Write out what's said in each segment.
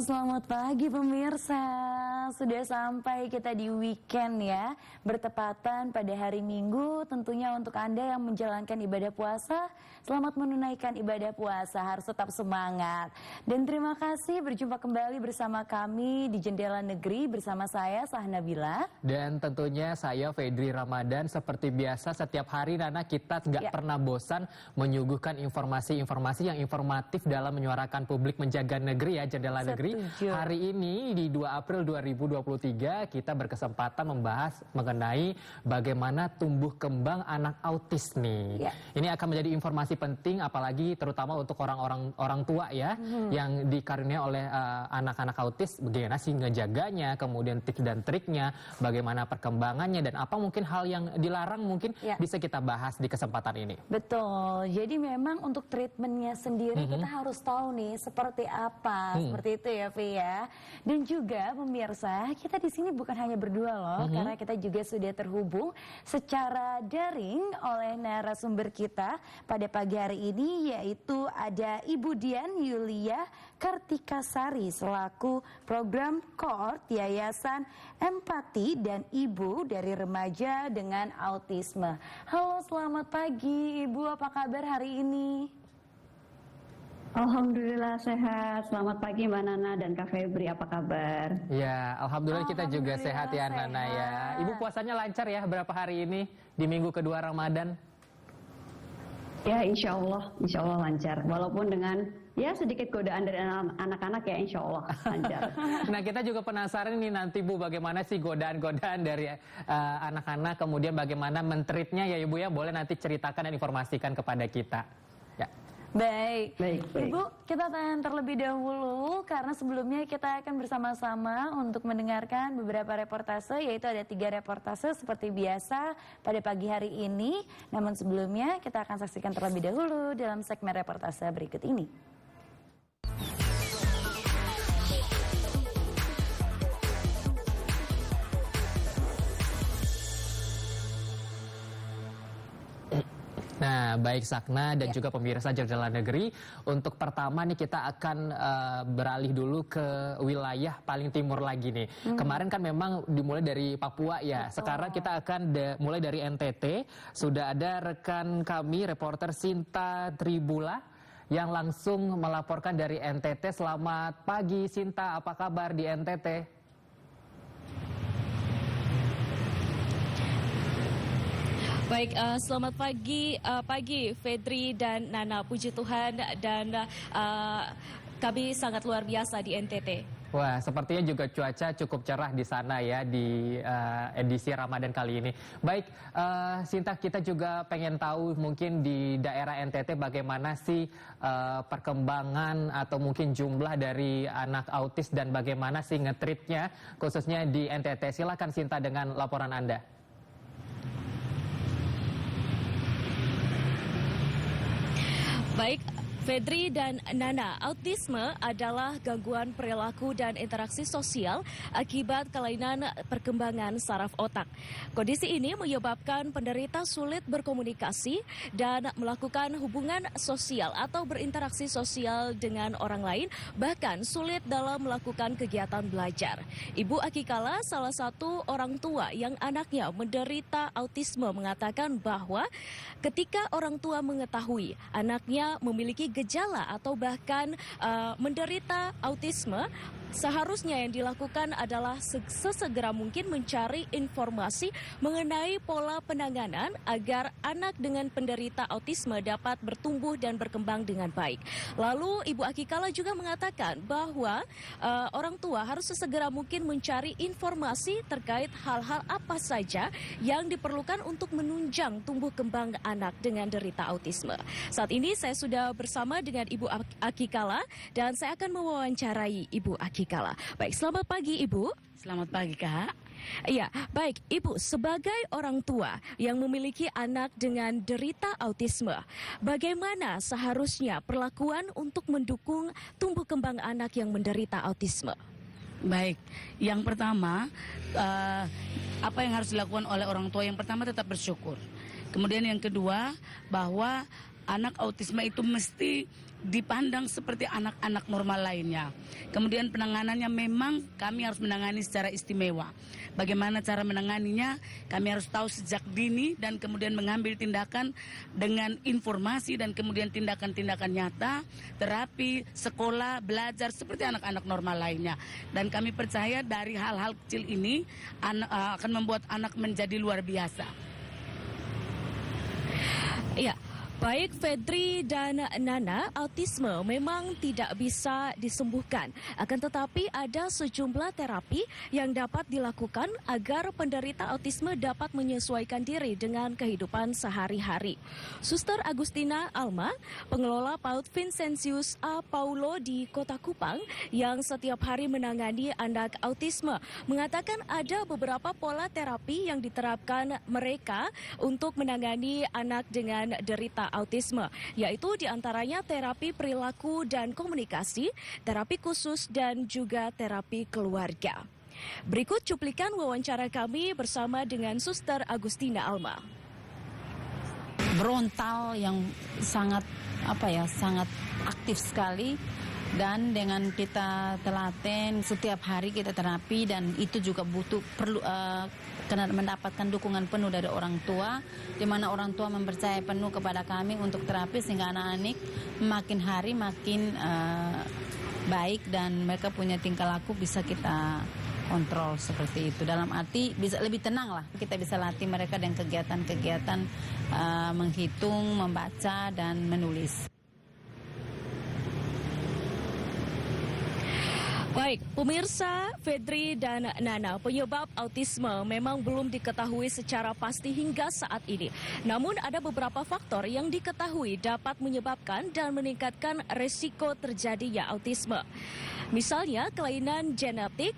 Selamat pagi pemirsa, sudah sampai kita di weekend ya. Bertepatan pada hari Minggu, tentunya untuk Anda yang menjalankan ibadah puasa, selamat menunaikan ibadah puasa, harus tetap semangat. Dan terima kasih berjumpa kembali bersama kami di Jendela Negeri bersama saya Sahnabila. Dan tentunya saya Fedri Ramadan. Seperti biasa setiap hari Nana kita nggak pernah bosan menyuguhkan informasi-informasi yang informatif dalam menyuarakan publik menjaga negeri ya, Jendela Negeri. Hari ini di 2 April 2023 kita berkesempatan membahas mengenai bagaimana tumbuh kembang anak autis nih. Ini akan menjadi informasi penting apalagi terutama untuk orang tua ya yang dikaruniai oleh anak-anak autis, bagaimana sih ngejaganya, kemudian tips dan triknya, bagaimana perkembangannya dan apa mungkin hal yang dilarang mungkin bisa kita bahas di kesempatan ini. Betul. Jadi memang untuk treatmentnya sendiri kita harus tahu nih seperti apa, seperti itu ya Vi ya. Dan juga pemirsa, kita di sini bukan hanya berdua loh, karena kita juga sudah terhubung secara daring oleh narasumber kita pada pagi hari ini, yaitu ada Ibu Dian Yulia Kartikasari selaku program Cohort Yayasan Empati dan Ibu dari Remaja dengan Autisme. Halo, selamat pagi Ibu, apa kabar hari ini? Alhamdulillah sehat. Selamat pagi Mbak Nana dan Kak Febri, apa kabar? Ya, alhamdulillah kita juga sehat ya Nana ya. Ibu puasanya lancar ya berapa hari ini di minggu kedua Ramadan? Ya insya Allah lancar. Walaupun dengan ya sedikit godaan dari anak-anak ya insya Allah lancar. Nah kita juga penasaran nih nanti Bu, bagaimana sih godaan-godaan dari anak-anak, kemudian bagaimana mentreatnya ya Ibu ya, boleh nanti ceritakan dan informasikan kepada kita. Ya. Baik. Ibu, kita tahan terlebih dahulu karena sebelumnya kita akan bersama-sama untuk mendengarkan beberapa reportase, yaitu ada 3 reportase seperti biasa pada pagi hari ini. Namun sebelumnya kita akan saksikan terlebih dahulu dalam segmen reportase berikut ini. Nah, baik Sakna dan juga pemirsa Jendela Negeri, untuk pertama nih kita akan beralih dulu ke wilayah paling timur lagi nih. Kemarin kan memang dimulai dari Papua ya. Sekarang kita akan mulai dari NTT. Sudah ada rekan kami reporter Sinta Tribula yang langsung melaporkan dari NTT. Selamat pagi Sinta, apa kabar di NTT? Baik, selamat pagi Fedri dan Nana, puji Tuhan dan kami sangat luar biasa di NTT. Wah, sepertinya juga cuaca cukup cerah di sana ya di edisi Ramadan kali ini. Baik, Sinta, kita juga pengen tahu mungkin di daerah NTT bagaimana sih perkembangan atau mungkin jumlah dari anak autis dan bagaimana sih ngetreatnya khususnya di NTT. Silakan Sinta dengan laporan Anda. Baik, Fedri dan Nana, autisme adalah gangguan perilaku dan interaksi sosial akibat kelainan perkembangan saraf otak. Kondisi ini menyebabkan penderita sulit berkomunikasi dan melakukan hubungan sosial atau berinteraksi sosial dengan orang lain, bahkan sulit dalam melakukan kegiatan belajar. Ibu Akikala, salah satu orang tua yang anaknya menderita autisme, mengatakan bahwa ketika orang tua mengetahui anaknya memiliki gejala atau bahkan menderita autisme, seharusnya yang dilakukan adalah sesegera mungkin mencari informasi mengenai pola penanganan agar anak dengan penderita autisme dapat bertumbuh dan berkembang dengan baik. Lalu Ibu Akikala juga mengatakan bahwa orang tua harus sesegera mungkin mencari informasi terkait hal-hal apa saja yang diperlukan untuk menunjang tumbuh kembang anak dengan derita autisme. Saat ini saya sudah bersama dengan Ibu Akikala dan saya akan mewawancarai Ibu Akikala. Baik, selamat pagi Ibu. Selamat pagi Kak. Iya, baik Ibu, sebagai orang tua yang memiliki anak dengan derita autisme, bagaimana seharusnya perlakuan untuk mendukung tumbuh kembang anak yang menderita autisme? Baik, yang pertama apa yang harus dilakukan oleh orang tua? Yang pertama tetap bersyukur. Kemudian yang kedua bahwa anak autisme itu mesti dipandang seperti anak-anak normal lainnya. Kemudian penanganannya memang kami harus menangani secara istimewa. Bagaimana cara menanganinya? Kami harus tahu sejak dini dan kemudian mengambil tindakan dengan informasi dan kemudian tindakan-tindakan nyata, terapi, sekolah, belajar seperti anak-anak normal lainnya. Dan kami percaya dari hal-hal kecil ini akan membuat anak menjadi luar biasa. Iya. Baik Fedri dan Nana, autisme memang tidak bisa disembuhkan. Akan tetapi ada sejumlah terapi yang dapat dilakukan agar penderita autisme dapat menyesuaikan diri dengan kehidupan sehari-hari. Suster Agustina Alma, pengelola PAUD Vincentius A. Paulo di Kota Kupang yang setiap hari menangani anak autisme, mengatakan ada beberapa pola terapi yang diterapkan mereka untuk menangani anak dengan derita autisme, yaitu diantaranya terapi perilaku dan komunikasi, terapi khusus, dan juga terapi keluarga. Berikut cuplikan wawancara kami bersama dengan Suster Agustina Alma. Berontal yang sangat sangat aktif sekali, dan dengan kita telaten setiap hari kita terapi, dan itu juga perlu karena mendapatkan dukungan penuh dari orang tua, di mana orang tua mempercayai penuh kepada kami untuk terapi, sehingga anak-anak makin hari makin baik dan mereka punya tingkah laku bisa kita kontrol seperti itu. Dalam arti bisa lebih tenang lah. Kita bisa latih mereka dengan kegiatan-kegiatan menghitung, membaca, dan menulis. Baik, pemirsa, Fedri dan Nana, penyebab autisme memang belum diketahui secara pasti hingga saat ini. Namun ada beberapa faktor yang diketahui dapat menyebabkan dan meningkatkan resiko terjadinya autisme. Misalnya kelainan genetik,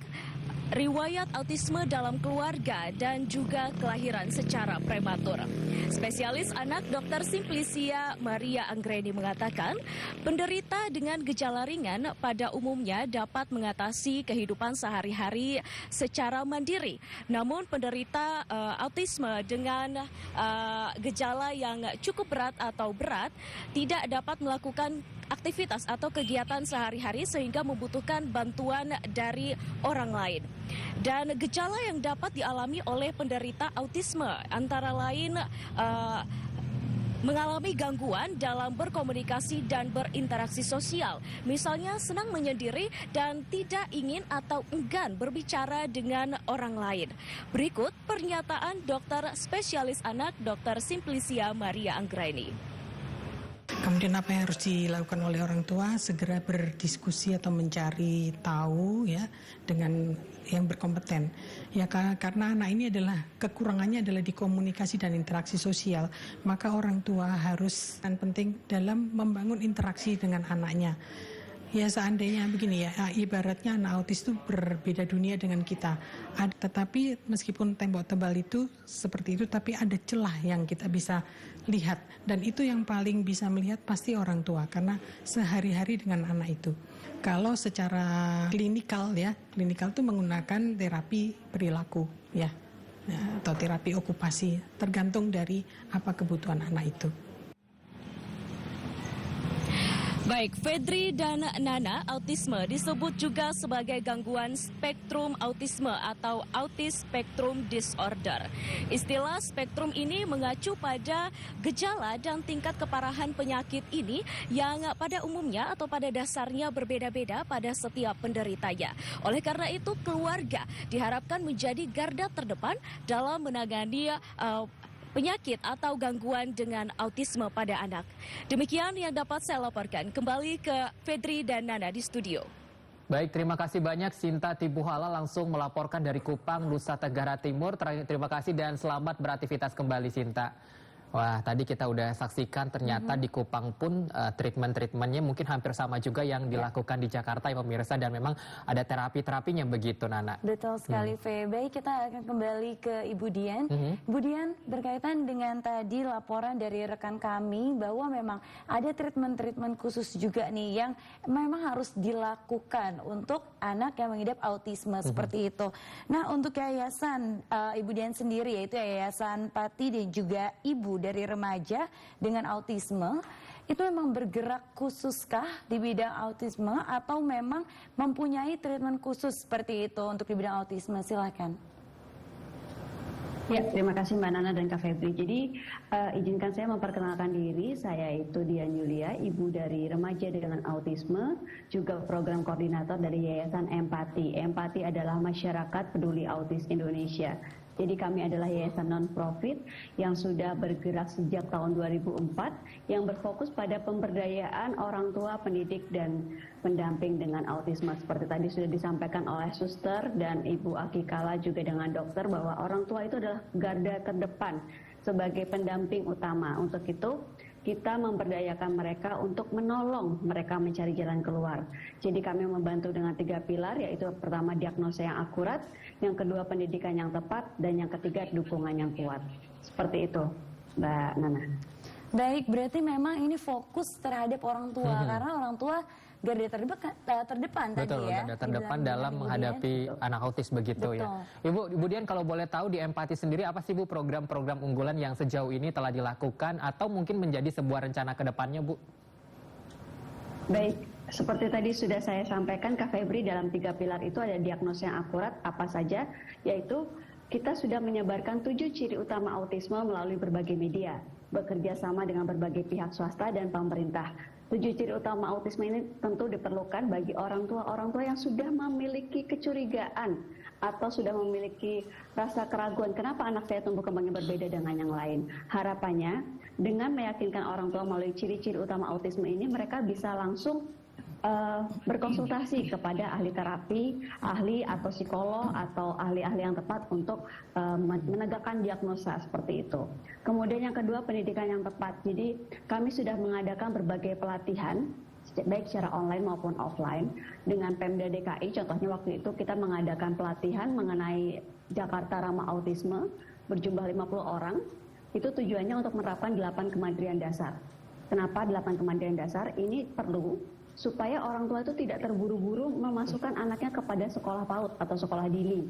riwayat autisme dalam keluarga, dan juga kelahiran secara prematur. Spesialis anak Dr. Simplicia Maria Anggreni mengatakan, penderita dengan gejala ringan pada umumnya dapat mengatasi kehidupan sehari-hari secara mandiri. Namun penderita autisme dengan gejala yang cukup berat atau berat tidak dapat melakukan aktivitas atau kegiatan sehari-hari sehingga membutuhkan bantuan dari orang lain. Dan gejala yang dapat dialami oleh penderita autisme antara lain mengalami gangguan dalam berkomunikasi dan berinteraksi sosial. Misalnya senang menyendiri dan tidak ingin atau enggan berbicara dengan orang lain. Berikut pernyataan dokter spesialis anak Dr. Simplicia Maria Anggreni. Kemudian apa yang harus dilakukan oleh orang tua? Segera berdiskusi atau mencari tahu ya dengan yang berkompeten. Ya karena anak ini adalah kekurangannya adalah di komunikasi dan interaksi sosial, maka orang tua harus penting dalam membangun interaksi dengan anaknya. Ya seandainya begini ya, ibaratnya anak autis itu berbeda dunia dengan kita. Tetapi meskipun tembok tebal itu seperti itu, tapi ada celah yang kita bisa lihat. Dan itu yang paling bisa melihat pasti orang tua, karena sehari-hari dengan anak itu. Kalau secara klinikal ya, klinikal itu menggunakan terapi perilaku ya, atau terapi okupasi, tergantung dari apa kebutuhan anak itu. Baik, Fedri dan Nana, autisme disebut juga sebagai gangguan spektrum autisme atau Autism Spectrum Disorder. Istilah spektrum ini mengacu pada gejala dan tingkat keparahan penyakit ini yang pada umumnya atau pada dasarnya berbeda-beda pada setiap penderitanya. Oleh karena itu, keluarga diharapkan menjadi garda terdepan dalam menangani penyakit atau gangguan dengan autisme pada anak. Demikian yang dapat saya laporkan. Kembali ke Fedri dan Nana di studio. Baik, terima kasih banyak Sinta Tibuhala langsung melaporkan dari Kupang, Nusa Tenggara Timur. Terima kasih dan selamat beraktivitas kembali Sinta. Wah, tadi kita udah saksikan ternyata di Kupang pun treatment-treatmentnya mungkin hampir sama juga yang dilakukan di Jakarta ya pemirsa, dan memang ada terapi-terapinya begitu Nana. Betul sekali Baik, kita akan kembali ke Ibu Dian. Ibu Dian, berkaitan dengan tadi laporan dari rekan kami bahwa memang ada treatment-treatment khusus juga nih yang memang harus dilakukan untuk anak yang mengidap autisme seperti itu. Nah, untuk yayasan Ibu Dian sendiri, yaitu Yayasan Pati dan juga ibu dari remaja dengan autisme, itu memang bergerak khususkah di bidang autisme atau memang mempunyai treatment khusus seperti itu untuk di bidang autisme? Silakan. Ya, terima kasih Mbak Nana dan Kak Febri. Jadi izinkan saya memperkenalkan diri. Saya itu Dian Yulia, ibu dari remaja dengan autisme, juga program koordinator dari Yayasan Empati. Empati adalah Masyarakat Peduli Autis Indonesia. Jadi kami adalah yayasan non-profit yang sudah bergerak sejak tahun 2004 yang berfokus pada pemberdayaan orang tua, pendidik, dan pendamping dengan autisme. Seperti tadi sudah disampaikan oleh suster dan Ibu Aki Kala juga dengan dokter bahwa orang tua itu adalah garda terdepan sebagai pendamping utama. Untuk itu kita memberdayakan mereka untuk menolong mereka mencari jalan keluar. Jadi kami membantu dengan 3 pilar, yaitu pertama diagnosa yang akurat, yang kedua pendidikan yang tepat, dan yang ketiga dukungan yang kuat. Seperti itu, Mbak Nana. Baik, berarti memang ini fokus terhadap orang tua, karena orang tua garda terdepan Betul, tadi ya. garda terdepan dalam menghadapi anak autis begitu. Betul. Ya. Ibu Dian, kalau boleh tahu di Empati sendiri apa sih Bu program-program unggulan yang sejauh ini telah dilakukan atau mungkin menjadi sebuah rencana ke depannya, Bu? Baik, seperti tadi sudah saya sampaikan Kak Febri, dalam 3 pilar itu ada diagnosa yang akurat apa saja, yaitu kita sudah menyebarkan 7 ciri utama autisme melalui berbagai media, bekerja sama dengan berbagai pihak swasta dan pemerintah. 7 ciri utama autisme ini tentu diperlukan bagi orang tua yang sudah memiliki kecurigaan atau sudah memiliki rasa keraguan kenapa anak saya tumbuh kembangnya berbeda dengan yang lain. Harapannya dengan meyakinkan orang tua melalui ciri-ciri utama autisme ini, mereka bisa langsung berkonsultasi kepada ahli terapi, ahli atau psikolog atau ahli-ahli yang tepat untuk menegakkan diagnosa seperti itu. Kemudian yang kedua, pendidikan yang tepat. Jadi kami sudah mengadakan berbagai pelatihan baik secara online maupun offline dengan Pemda DKI. Contohnya waktu itu kita mengadakan pelatihan mengenai Jakarta Ramah Autisme berjumlah 50 orang. Itu tujuannya untuk menerapkan 8 kemandirian dasar. Kenapa 8 kemandirian dasar? Ini perlu supaya orang tua itu tidak terburu-buru memasukkan anaknya kepada sekolah PAUD atau sekolah dini.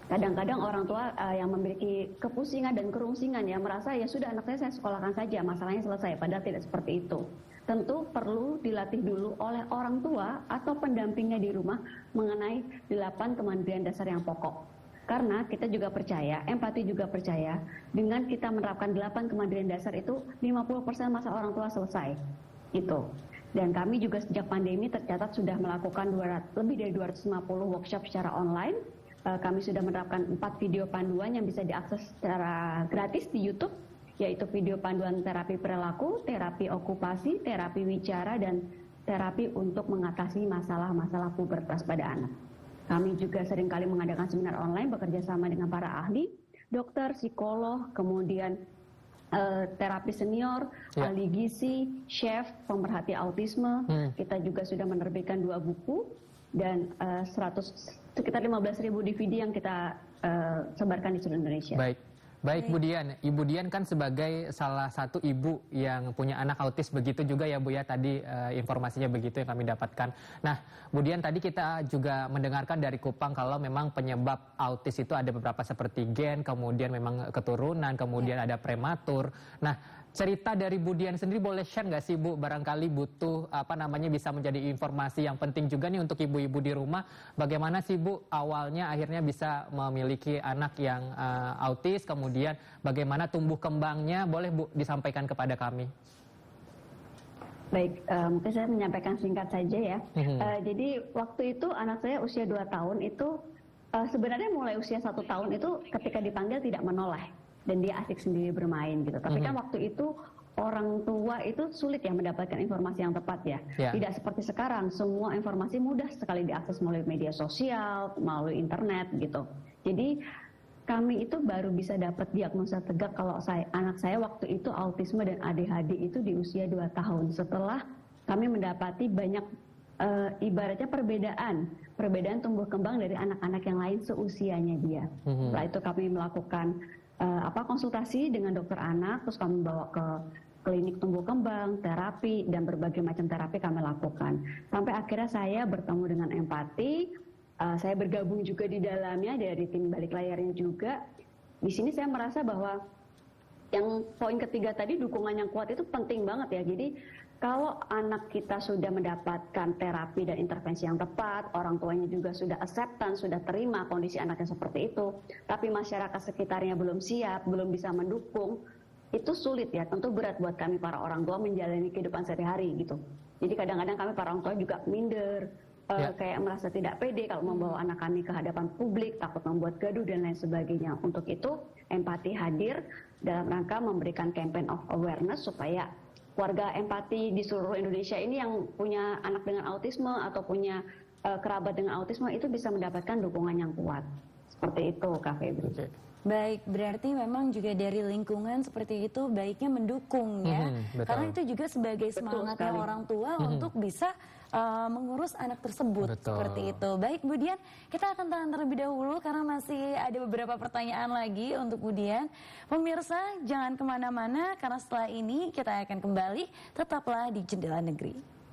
Kadang-kadang orang tua yang memiliki kepusingan dan kerungsingan ya merasa ya sudah anak saya sekolahkan saja, masalahnya selesai, padahal tidak seperti itu. Tentu perlu dilatih dulu oleh orang tua atau pendampingnya di rumah mengenai 8 kemandirian dasar yang pokok. Karena kita juga percaya, Empati juga percaya, dengan kita menerapkan 8 kemandirian dasar itu 50% masalah orang tua selesai. Itu. Dan kami juga sejak pandemi tercatat sudah melakukan lebih dari 250 workshop secara online. Kami sudah menerapkan 4 video panduan yang bisa diakses secara gratis di YouTube, yaitu video panduan terapi perilaku, terapi okupasi, terapi wicara, dan terapi untuk mengatasi masalah-masalah pubertas pada anak. Kami juga seringkali mengadakan seminar online bekerja sama dengan para ahli, dokter, psikolog, kemudian terapi senior, ahli gizi, chef, pemerhati autisme. Kita juga sudah menerbitkan 2 buku dan sekitar 15.000 DVD yang kita sebarkan di seluruh Indonesia. Baik Bu Dian, Ibu Dian kan sebagai salah satu ibu yang punya anak autis begitu juga ya Bu ya, tadi informasinya begitu yang kami dapatkan. Nah Bu Dian, tadi kita juga mendengarkan dari Kupang kalau memang penyebab autis itu ada beberapa seperti gen, kemudian memang keturunan, kemudian ada prematur. Nah cerita dari Bu Dian sendiri boleh share nggak sih Bu, barangkali butuh bisa menjadi informasi yang penting juga nih untuk ibu-ibu di rumah. Bagaimana sih Bu awalnya akhirnya bisa memiliki anak yang autis, kemudian bagaimana tumbuh kembangnya, boleh Bu disampaikan kepada kami. Baik, mungkin saya menyampaikan singkat saja ya. Jadi waktu itu anak saya usia 2 tahun itu sebenarnya mulai usia 1 tahun itu ketika dipanggil tidak menoleh. Dan dia asik sendiri bermain gitu. Tapi kan waktu itu orang tua itu sulit ya mendapatkan informasi yang tepat ya. Tidak seperti sekarang, semua informasi mudah sekali diakses melalui media sosial, melalui internet gitu. Jadi kami itu baru bisa dapat diagnosa tegak kalau anak saya waktu itu autisme dan ADHD itu di usia 2 tahun. Setelah kami mendapati banyak ibaratnya perbedaan tumbuh kembang dari anak-anak yang lain seusianya dia. Setelah itu kami melakukan konsultasi dengan dokter anak, terus kami bawa ke klinik tumbuh kembang, terapi, dan berbagai macam terapi kami lakukan. Sampai akhirnya saya bertemu dengan empati, saya bergabung juga di dalamnya dari tim balik layarnya juga. Di sini saya merasa bahwa yang poin ketiga tadi, dukungan yang kuat itu penting banget ya. Jadi kalau anak kita sudah mendapatkan terapi dan intervensi yang tepat, orang tuanya juga sudah acceptance, sudah terima kondisi anaknya seperti itu, tapi masyarakat sekitarnya belum siap, belum bisa mendukung, itu sulit ya, tentu berat buat kami para orang tua menjalani kehidupan sehari-hari gitu. Jadi kadang-kadang kami para orang tua juga minder, kayak merasa tidak pede kalau membawa anak kami ke hadapan publik, takut membuat gaduh dan lain sebagainya. Untuk itu, empati hadir dalam rangka memberikan campaign of awareness supaya warga empati di seluruh Indonesia ini yang punya anak dengan autisme atau punya kerabat dengan autisme itu bisa mendapatkan dukungan yang kuat. Seperti itu, Kak Febri. Baik, berarti memang juga dari lingkungan seperti itu baiknya mendukung ya. Karena itu juga sebagai semangatnya orang tua untuk bisa mengurus anak tersebut. Seperti itu. Baik, Bu Dian, kita akan tahan terlebih dahulu karena masih ada beberapa pertanyaan lagi untuk Bu Dian. Pemirsa, jangan kemana-mana karena setelah ini kita akan kembali. Tetaplah di Jendela Negeri.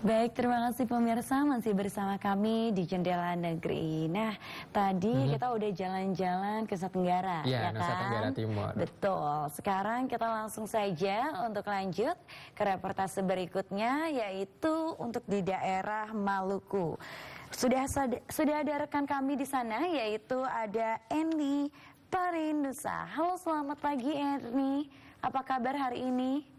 Baik, terima kasih pemirsa masih bersama kami di Jendela Negeri. Nah, tadi kita udah jalan-jalan ke Nusa Tenggara, ya kan? Nusa Tenggara Timur. Betul. Sekarang kita langsung saja untuk lanjut ke reportase berikutnya, yaitu untuk di daerah Maluku. Sudah ada rekan kami di sana, yaitu ada Eni Parinusa. Halo, selamat pagi Eni. Apa kabar hari ini?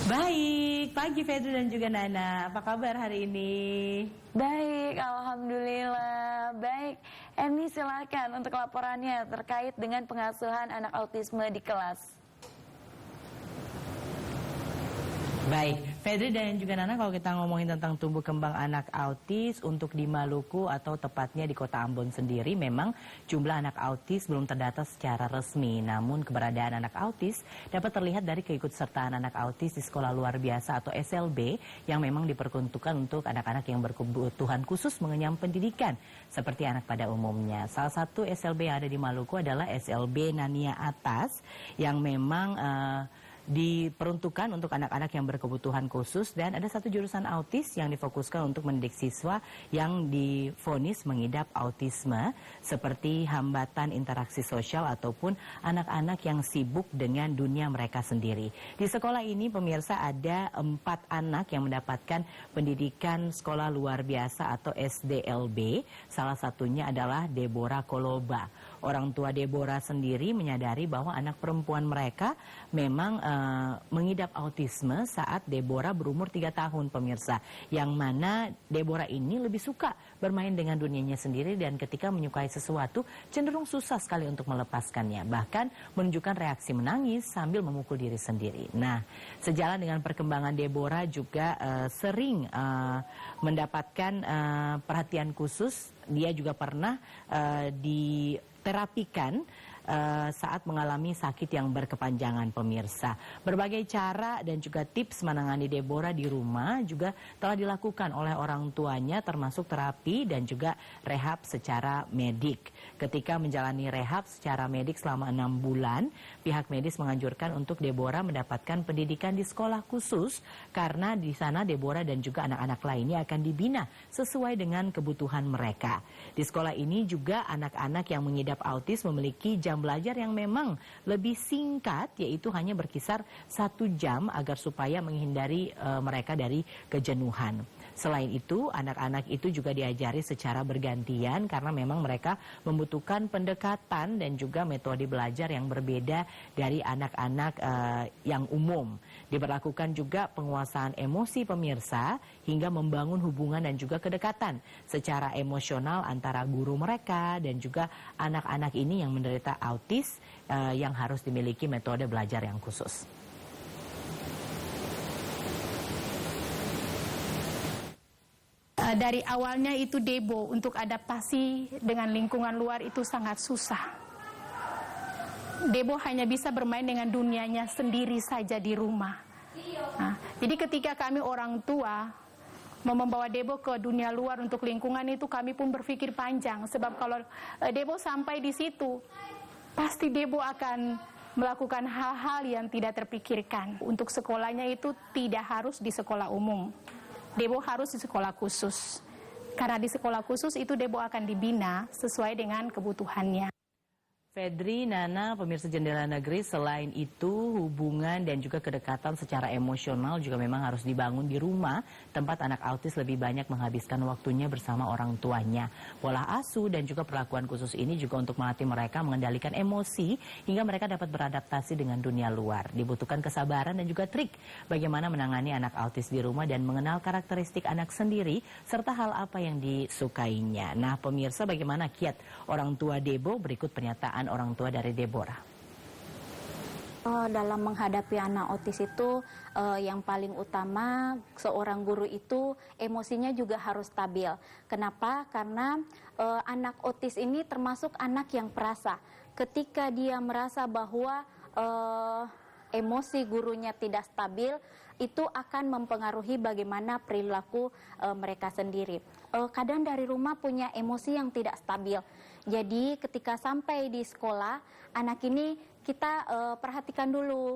Baik, pagi Fedri dan juga Nana. Apa kabar hari ini? Baik, alhamdulillah. Baik, Eni silakan untuk laporannya terkait dengan pengasuhan anak autisme di kelas. Baik, Fedri dan juga Nana, kalau kita ngomongin tentang tumbuh kembang anak autis untuk di Maluku atau tepatnya di kota Ambon sendiri, memang jumlah anak autis belum terdata secara resmi. Namun keberadaan anak autis dapat terlihat dari keikutsertaan anak autis di sekolah luar biasa atau SLB yang memang diperuntukkan untuk anak-anak yang berkebutuhan khusus mengenyam pendidikan seperti anak pada umumnya. Salah satu SLB yang ada di Maluku adalah SLB Nania Atas yang memang diperuntukkan untuk anak-anak yang berkebutuhan khusus, dan ada satu jurusan autis yang difokuskan untuk mendidik siswa yang divonis mengidap autisme seperti hambatan interaksi sosial ataupun anak-anak yang sibuk dengan dunia mereka sendiri. Di sekolah ini pemirsa ada 4 anak yang mendapatkan pendidikan sekolah luar biasa atau SDLB. Salah satunya adalah Deborah Koloba. Orang tua Deborah sendiri menyadari bahwa anak perempuan mereka memang mengidap autisme saat Deborah berumur 3 tahun pemirsa. Yang mana Deborah ini lebih suka bermain dengan dunianya sendiri dan ketika menyukai sesuatu cenderung susah sekali untuk melepaskannya. Bahkan menunjukkan reaksi menangis sambil memukul diri sendiri. Nah, sejalan dengan perkembangan Deborah juga sering mendapatkan perhatian khusus. Dia juga pernah diterapikan saat mengalami sakit yang berkepanjangan pemirsa. Berbagai cara dan juga tips menangani Deborah di rumah juga telah dilakukan oleh orang tuanya, termasuk terapi dan juga rehab secara medik. Ketika menjalani rehab secara medik selama 6 bulan, pihak medis menganjurkan untuk Deborah mendapatkan pendidikan di sekolah khusus karena di sana Deborah dan juga anak-anak lainnya akan dibina sesuai dengan kebutuhan mereka. Di sekolah ini juga anak-anak yang mengidap autis memiliki jam belajar yang memang lebih singkat, yaitu hanya berkisar 1 jam agar supaya menghindari mereka dari kejenuhan. Selain itu, anak-anak itu juga diajari secara bergantian karena memang mereka membutuhkan pendekatan dan juga metode belajar yang berbeda dari anak-anak yang umum. Diberlakukan juga penguasaan emosi pemirsa hingga membangun hubungan dan juga kedekatan secara emosional antara guru mereka dan juga anak-anak ini yang menderita autis yang harus dimiliki metode belajar yang khusus. dari awalnya itu Debo untuk adaptasi dengan lingkungan luar itu sangat susah. Debo hanya bisa bermain dengan dunianya sendiri saja di rumah. Nah, jadi ketika kami orang tua mau membawa Debo ke dunia luar untuk lingkungan itu, kami pun berpikir panjang. Sebab kalau Debo sampai di situ, pasti Debo akan melakukan hal-hal yang tidak terpikirkan. Untuk sekolahnya itu tidak harus di sekolah umum. Debo harus di sekolah khusus. Karena di sekolah khusus itu Debo akan dibina sesuai dengan kebutuhannya. Fedri, Nana, pemirsa Jendela Negeri, selain itu hubungan dan juga kedekatan secara emosional juga memang harus dibangun di rumah, tempat anak autis lebih banyak menghabiskan waktunya bersama orang tuanya. Pola asuh dan juga perlakuan khusus ini juga untuk melatih mereka mengendalikan emosi hingga mereka dapat beradaptasi dengan dunia luar. Dibutuhkan kesabaran dan juga trik bagaimana menangani anak autis di rumah dan mengenal karakteristik anak sendiri serta hal apa yang disukainya. Nah, pemirsa, bagaimana kiat orang tua Debo? Berikut pernyataan orang tua dari Deborah. Dalam menghadapi anak autis itu yang paling utama seorang guru itu emosinya juga harus stabil. Kenapa? Karena anak autis ini termasuk anak yang perasa. Ketika dia merasa bahwa emosi gurunya tidak stabil, itu akan mempengaruhi bagaimana perilaku mereka sendiri. Kadang dari rumah punya emosi yang tidak stabil. Jadi ketika sampai di sekolah, anak ini kita perhatikan dulu,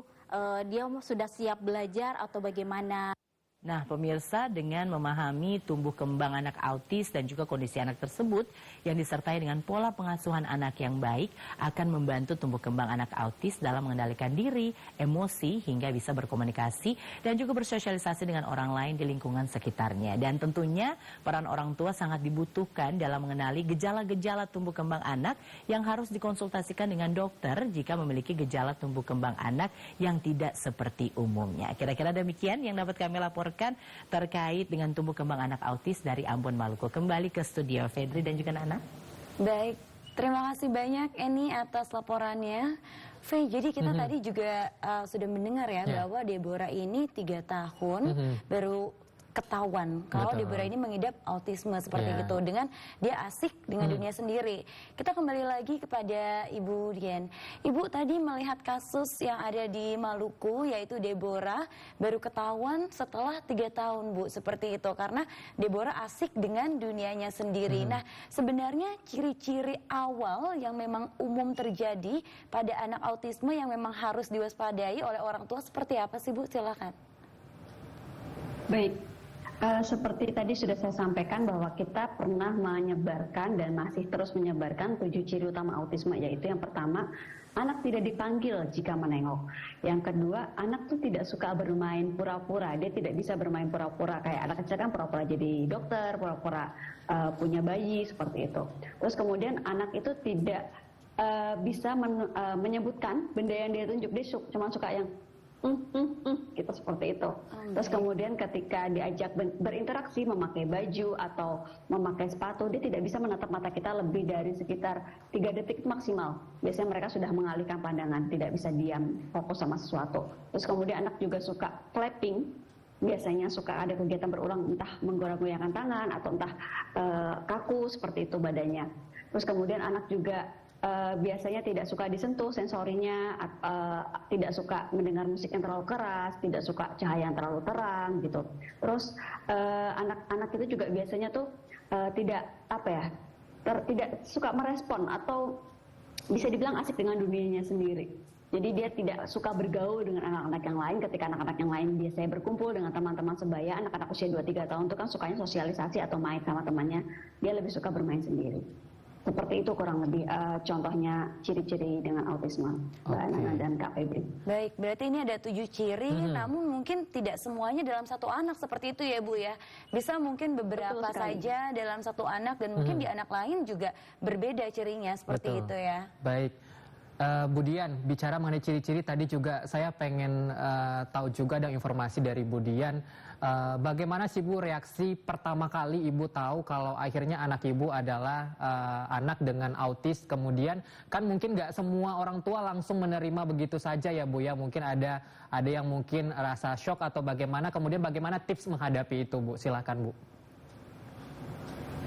dia sudah siap belajar atau bagaimana. Nah, pemirsa, dengan memahami tumbuh kembang anak autis dan juga kondisi anak tersebut yang disertai dengan pola pengasuhan anak yang baik akan membantu tumbuh kembang anak autis dalam mengendalikan diri, emosi, hingga bisa berkomunikasi dan juga bersosialisasi dengan orang lain di lingkungan sekitarnya. Dan tentunya peran orang tua sangat dibutuhkan dalam mengenali gejala-gejala tumbuh kembang anak yang harus dikonsultasikan dengan dokter jika memiliki gejala tumbuh kembang anak yang tidak seperti umumnya. Kira-kira demikian yang dapat kami laporkan terkait dengan tumbuh kembang anak autis dari Ambon, Maluku. Kembali ke studio Fedri dan juga Nana. Baik, terima kasih banyak Eni atas laporannya. Fe, jadi kita tadi juga sudah mendengar ya bahwa Deborah ini 3 tahun baru ketahuan kalau Deborah ini mengidap autisme seperti itu, dengan dia asik dengan dunia sendiri. Kita kembali lagi kepada Ibu Dian. Ibu tadi melihat kasus yang ada di Maluku, yaitu Deborah baru ketahuan setelah 3 tahun, Bu, seperti itu, karena Deborah asik dengan dunianya sendiri. Nah, sebenarnya ciri-ciri awal yang memang umum terjadi pada anak autisme yang memang harus diwaspadai oleh orang tua seperti apa sih, Bu? Silakan. Baik. Seperti tadi sudah saya sampaikan bahwa kita pernah menyebarkan dan masih terus menyebarkan 7 ciri utama autisme, yaitu yang pertama, anak tidak dipanggil jika menengok. Yang kedua, anak tuh tidak suka bermain pura-pura, dia tidak bisa bermain pura-pura. Kayak anak kecil kan pura-pura jadi dokter, pura-pura punya bayi, seperti itu. Terus kemudian anak itu tidak bisa menyebutkan benda yang dia tunjuk, dia cuma suka yang gitu, seperti itu. Terus kemudian ketika diajak berinteraksi, memakai baju atau memakai sepatu, dia tidak bisa menatap mata kita lebih dari sekitar 3 detik maksimal. Biasanya mereka sudah mengalihkan pandangan, tidak bisa diam fokus sama sesuatu. Terus kemudian anak juga suka flapping, biasanya suka ada kegiatan berulang, entah menggoyang-goyangkan tangan atau entah kaku seperti itu badannya. Terus kemudian anak juga biasanya tidak suka disentuh sensorinya, tidak suka mendengar musik yang terlalu keras, tidak suka cahaya yang terlalu terang gitu. Terus anak-anak itu juga biasanya tuh tidak tidak suka merespon atau bisa dibilang asik dengan dunianya sendiri. Jadi dia tidak suka bergaul dengan anak-anak yang lain. Ketika anak-anak yang lain biasanya berkumpul dengan teman-teman sebaya, anak-anak usia 2-3 tahun itu kan sukanya sosialisasi atau main sama temannya, dia lebih suka bermain sendiri. Seperti itu kurang lebih contohnya ciri-ciri dengan autisme, Mbak Nana dan Kak Febri. Baik, berarti ini ada 7 ciri, namun mungkin tidak semuanya dalam satu anak seperti itu ya, Bu ya. Bisa mungkin beberapa saja dalam satu anak dan mungkin di anak lain juga berbeda cirinya seperti itu ya. Baik. Bu Dian, bicara mengenai ciri-ciri tadi juga saya pengen tahu juga ada informasi dari Bu Dian. Bagaimana sih Bu reaksi pertama kali Ibu tahu kalau akhirnya anak Ibu adalah anak dengan autis? Kemudian kan mungkin nggak semua orang tua langsung menerima begitu saja ya Bu ya. Mungkin ada yang mungkin rasa shock atau bagaimana. Kemudian bagaimana tips menghadapi itu Bu? Silakan Bu.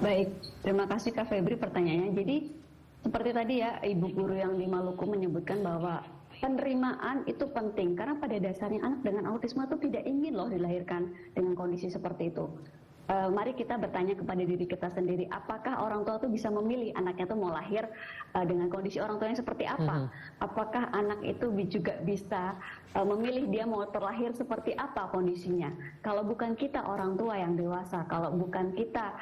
Baik, terima kasih Kak Febri pertanyaannya. Jadi seperti tadi ya, Ibu Guru yang di Maluku menyebutkan bahwa penerimaan itu penting karena pada dasarnya anak dengan autisme itu tidak ingin loh dilahirkan dengan kondisi seperti itu. Mari kita bertanya kepada diri kita sendiri, apakah orang tua itu bisa memilih anaknya itu mau lahir dengan kondisi orang tuanya seperti apa? Apakah anak itu juga bisa memilih dia mau terlahir seperti apa kondisinya? Kalau bukan kita orang tua yang dewasa, kalau bukan kita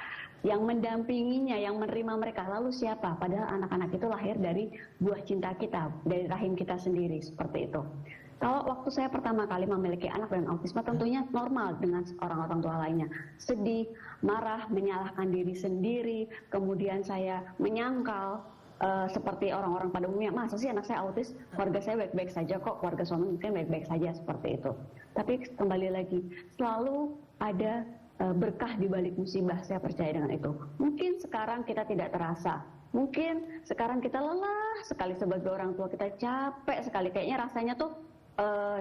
yang mendampinginya, yang menerima mereka, lalu siapa? Padahal anak-anak itu lahir dari buah cinta kita, dari rahim kita sendiri, seperti itu. Kalau waktu saya pertama kali memiliki anak dengan autisme, tentunya normal dengan orang-orang tua lainnya. Sedih, marah, menyalahkan diri sendiri, kemudian saya menyangkal, seperti orang-orang pada umumnya, masa sih anak saya autis, keluarga saya baik-baik saja kok, keluarga suami mungkin baik-baik saja, seperti itu. Tapi kembali lagi, selalu ada berkah di balik musibah, saya percaya dengan itu. Mungkin sekarang kita tidak terasa, mungkin sekarang kita lelah sekali sebagai orang tua, kita capek sekali, kayaknya rasanya tuh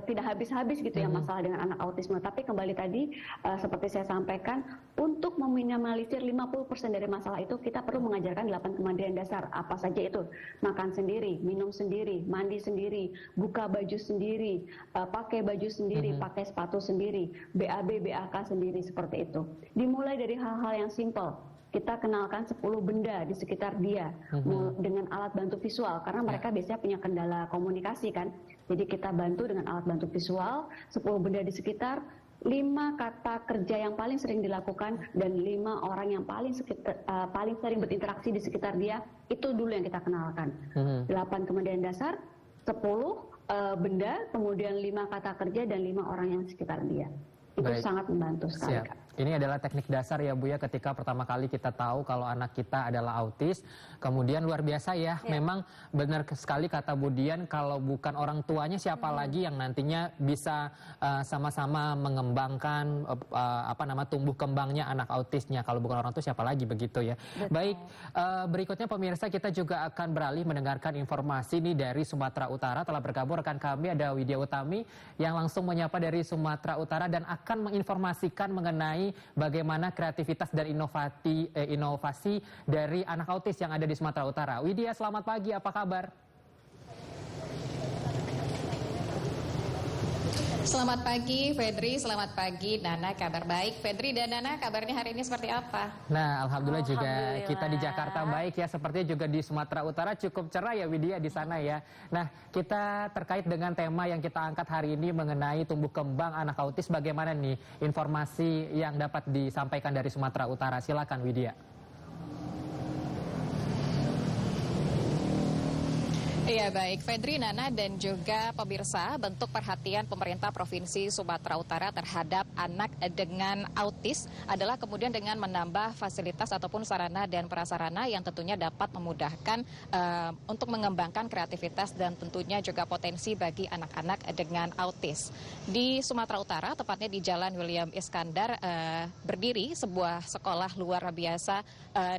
tidak habis-habis gitu ya masalah dengan anak autisme. Tapi kembali tadi seperti saya sampaikan, untuk meminimalisir 50% dari masalah itu kita perlu mengajarkan 8 kemandirian dasar. Apa saja itu? Makan sendiri, minum sendiri, mandi sendiri, buka baju sendiri, pakai baju sendiri, pakai sepatu sendiri, BAB, BAK sendiri, seperti itu. Dimulai dari hal-hal yang simpel. Kita kenalkan 10 benda di sekitar dia dengan alat bantu visual, karena mereka biasanya punya kendala komunikasi kan. Jadi kita bantu dengan alat bantu visual, 10 benda di sekitar, 5 kata kerja yang paling sering dilakukan, dan 5 orang yang paling sering berinteraksi di sekitar dia, itu dulu yang kita kenalkan. 8 kemandirian dasar, 10 benda, kemudian 5 kata kerja, dan 5 orang yang sekitar dia. Itu sangat membantu sekali, Kak. Ini adalah teknik dasar ya Bu ya, ketika pertama kali kita tahu kalau anak kita adalah autis. Kemudian luar biasa ya, memang benar sekali kata Bu Dian, kalau bukan orang tuanya siapa lagi yang nantinya bisa sama-sama mengembangkan tumbuh kembangnya anak autisnya, kalau bukan orang tua siapa lagi, begitu ya. Baik, berikutnya pemirsa, kita juga akan beralih mendengarkan informasi nih dari Sumatera Utara. Telah bergabung rekan kami ada Widya Utami yang langsung menyapa dari Sumatera Utara dan akan menginformasikan mengenai bagaimana kreativitas dan inovasi dari anak autis yang ada di Sumatera Utara. Widya, selamat pagi, apa kabar? Selamat pagi Fedri, selamat pagi Nana, kabar baik. Fedri dan Nana, kabarnya hari ini seperti apa? Nah, Alhamdulillah juga kita di Jakarta baik ya, sepertinya juga di Sumatera Utara cukup cerah ya Widya di sana ya. Nah, kita terkait dengan tema yang kita angkat hari ini mengenai tumbuh kembang anak autis, bagaimana nih informasi yang dapat disampaikan dari Sumatera Utara? Silakan Widya. Iya baik, Fedri, Nana, dan juga pemirsa, bentuk perhatian pemerintah Provinsi Sumatera Utara terhadap anak dengan autis adalah kemudian dengan menambah fasilitas ataupun sarana dan prasarana yang tentunya dapat memudahkan untuk mengembangkan kreativitas dan tentunya juga potensi bagi anak-anak dengan autis. Di Sumatera Utara, tepatnya di Jalan William Iskandar, berdiri sebuah sekolah luar biasa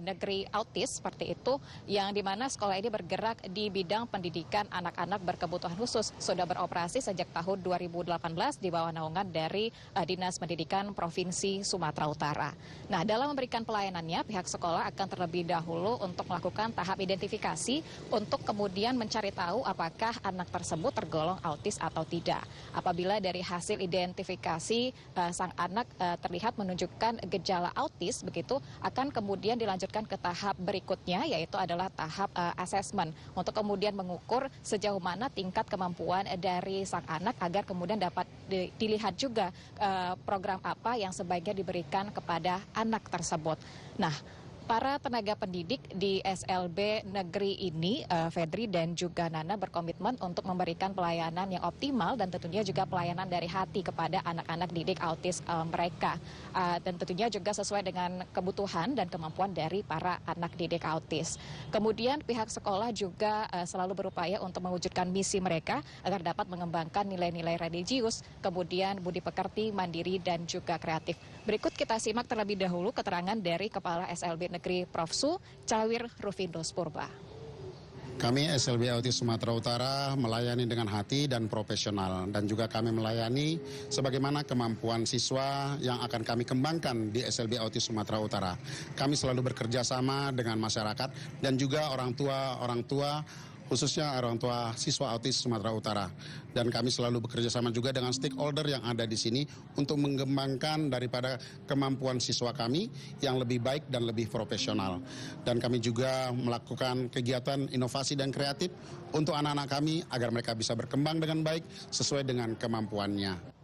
negeri autis seperti itu, yang dimana sekolah ini bergerak di bidang pendidikan anak-anak berkebutuhan khusus, sudah beroperasi sejak tahun 2018 di bawah naungan dari Dinas Pendidikan Provinsi Sumatera Utara. Nah, dalam memberikan pelayanannya, pihak sekolah akan terlebih dahulu untuk melakukan tahap identifikasi untuk kemudian mencari tahu apakah anak tersebut tergolong autis atau tidak. Apabila dari hasil identifikasi sang anak terlihat menunjukkan gejala autis, begitu akan kemudian dilanjutkan ke tahap berikutnya, yaitu adalah tahap asesmen untuk kemudian mengukur sejauh mana tingkat kemampuan dari sang anak agar kemudian dapat dilihat juga program apa yang sebaiknya diberikan kepada anak tersebut. Nah, para tenaga pendidik di SLB negeri ini, Fedri dan juga Nana, berkomitmen untuk memberikan pelayanan yang optimal dan tentunya juga pelayanan dari hati kepada anak-anak didik autis mereka. Dan tentunya juga sesuai dengan kebutuhan dan kemampuan dari para anak didik autis. Kemudian pihak sekolah juga selalu berupaya untuk mewujudkan misi mereka agar dapat mengembangkan nilai-nilai religius, kemudian budi pekerti, mandiri, dan juga kreatif. Berikut kita simak terlebih dahulu keterangan dari Kepala SLB Negeri Prof. Su, Cawir Rufindus Purba. Kami SLB Autis Sumatera Utara melayani dengan hati dan profesional, dan juga kami melayani sebagaimana kemampuan siswa yang akan kami kembangkan di SLB Autis Sumatera Utara. Kami selalu bekerja sama dengan masyarakat dan juga orang tua khususnya orang tua siswa autis Sumatera Utara. Dan kami selalu bekerja sama juga dengan stakeholder yang ada di sini untuk mengembangkan daripada kemampuan siswa kami yang lebih baik dan lebih profesional. Dan kami juga melakukan kegiatan inovasi dan kreatif untuk anak-anak kami agar mereka bisa berkembang dengan baik sesuai dengan kemampuannya.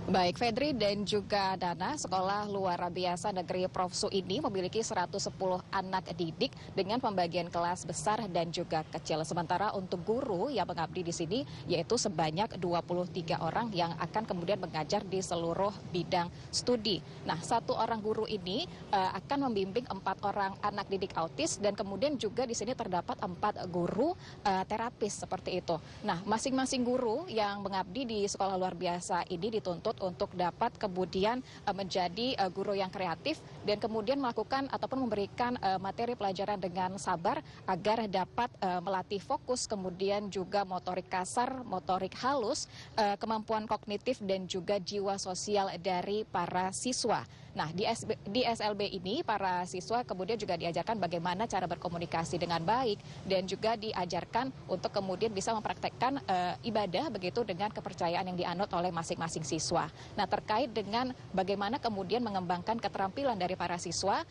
Baik, Fedri dan juga Nana, Sekolah Luar Biasa Negeri Prof. Su ini memiliki 110 anak didik dengan pembagian kelas besar dan juga kecil. Sementara untuk guru yang mengabdi di sini yaitu sebanyak 23 orang yang akan kemudian mengajar di seluruh bidang studi. Nah, satu orang guru ini akan membimbing 4 orang anak didik autis, dan kemudian juga di sini terdapat 4 guru terapis seperti itu. Nah, masing-masing guru yang mengabdi di Sekolah Luar Biasa ini dituntut untuk dapat kemudian menjadi guru yang kreatif dan kemudian melakukan ataupun memberikan materi pelajaran dengan sabar agar dapat melatih fokus, kemudian juga motorik kasar, motorik halus, kemampuan kognitif dan juga jiwa sosial dari para siswa. Nah, di SLB ini para siswa kemudian juga diajarkan bagaimana cara berkomunikasi dengan baik dan juga diajarkan untuk kemudian bisa mempraktekkan ibadah begitu dengan kepercayaan yang dianut oleh masing-masing siswa. Nah, terkait dengan bagaimana kemudian mengembangkan keterampilan dari para siswa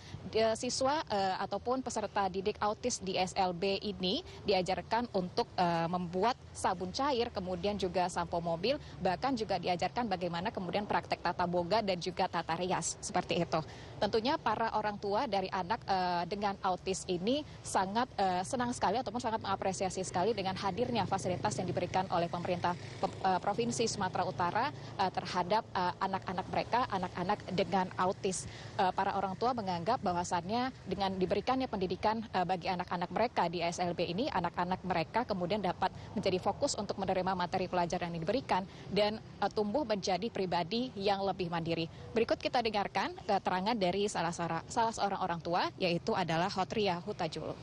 ataupun peserta didik autis di SLB ini diajarkan untuk membuat sabun cair, kemudian juga sampo mobil, bahkan juga diajarkan bagaimana kemudian praktek tata boga dan juga tata rias. Seperti itu. Tentunya para orang tua dari anak dengan autis ini sangat senang sekali ataupun sangat mengapresiasi sekali dengan hadirnya fasilitas yang diberikan oleh pemerintah Provinsi Sumatera Utara terhadap anak-anak mereka, anak-anak dengan autis. Para orang tua menganggap bahwasannya dengan diberikannya pendidikan bagi anak-anak mereka di SLB ini, anak-anak mereka kemudian dapat menjadi fokus untuk menerima materi pelajaran yang diberikan dan tumbuh menjadi pribadi yang lebih mandiri. Berikut kita dengarkan keterangan dari salah seorang orang tua, yaitu adalah Hotria Hutajulu.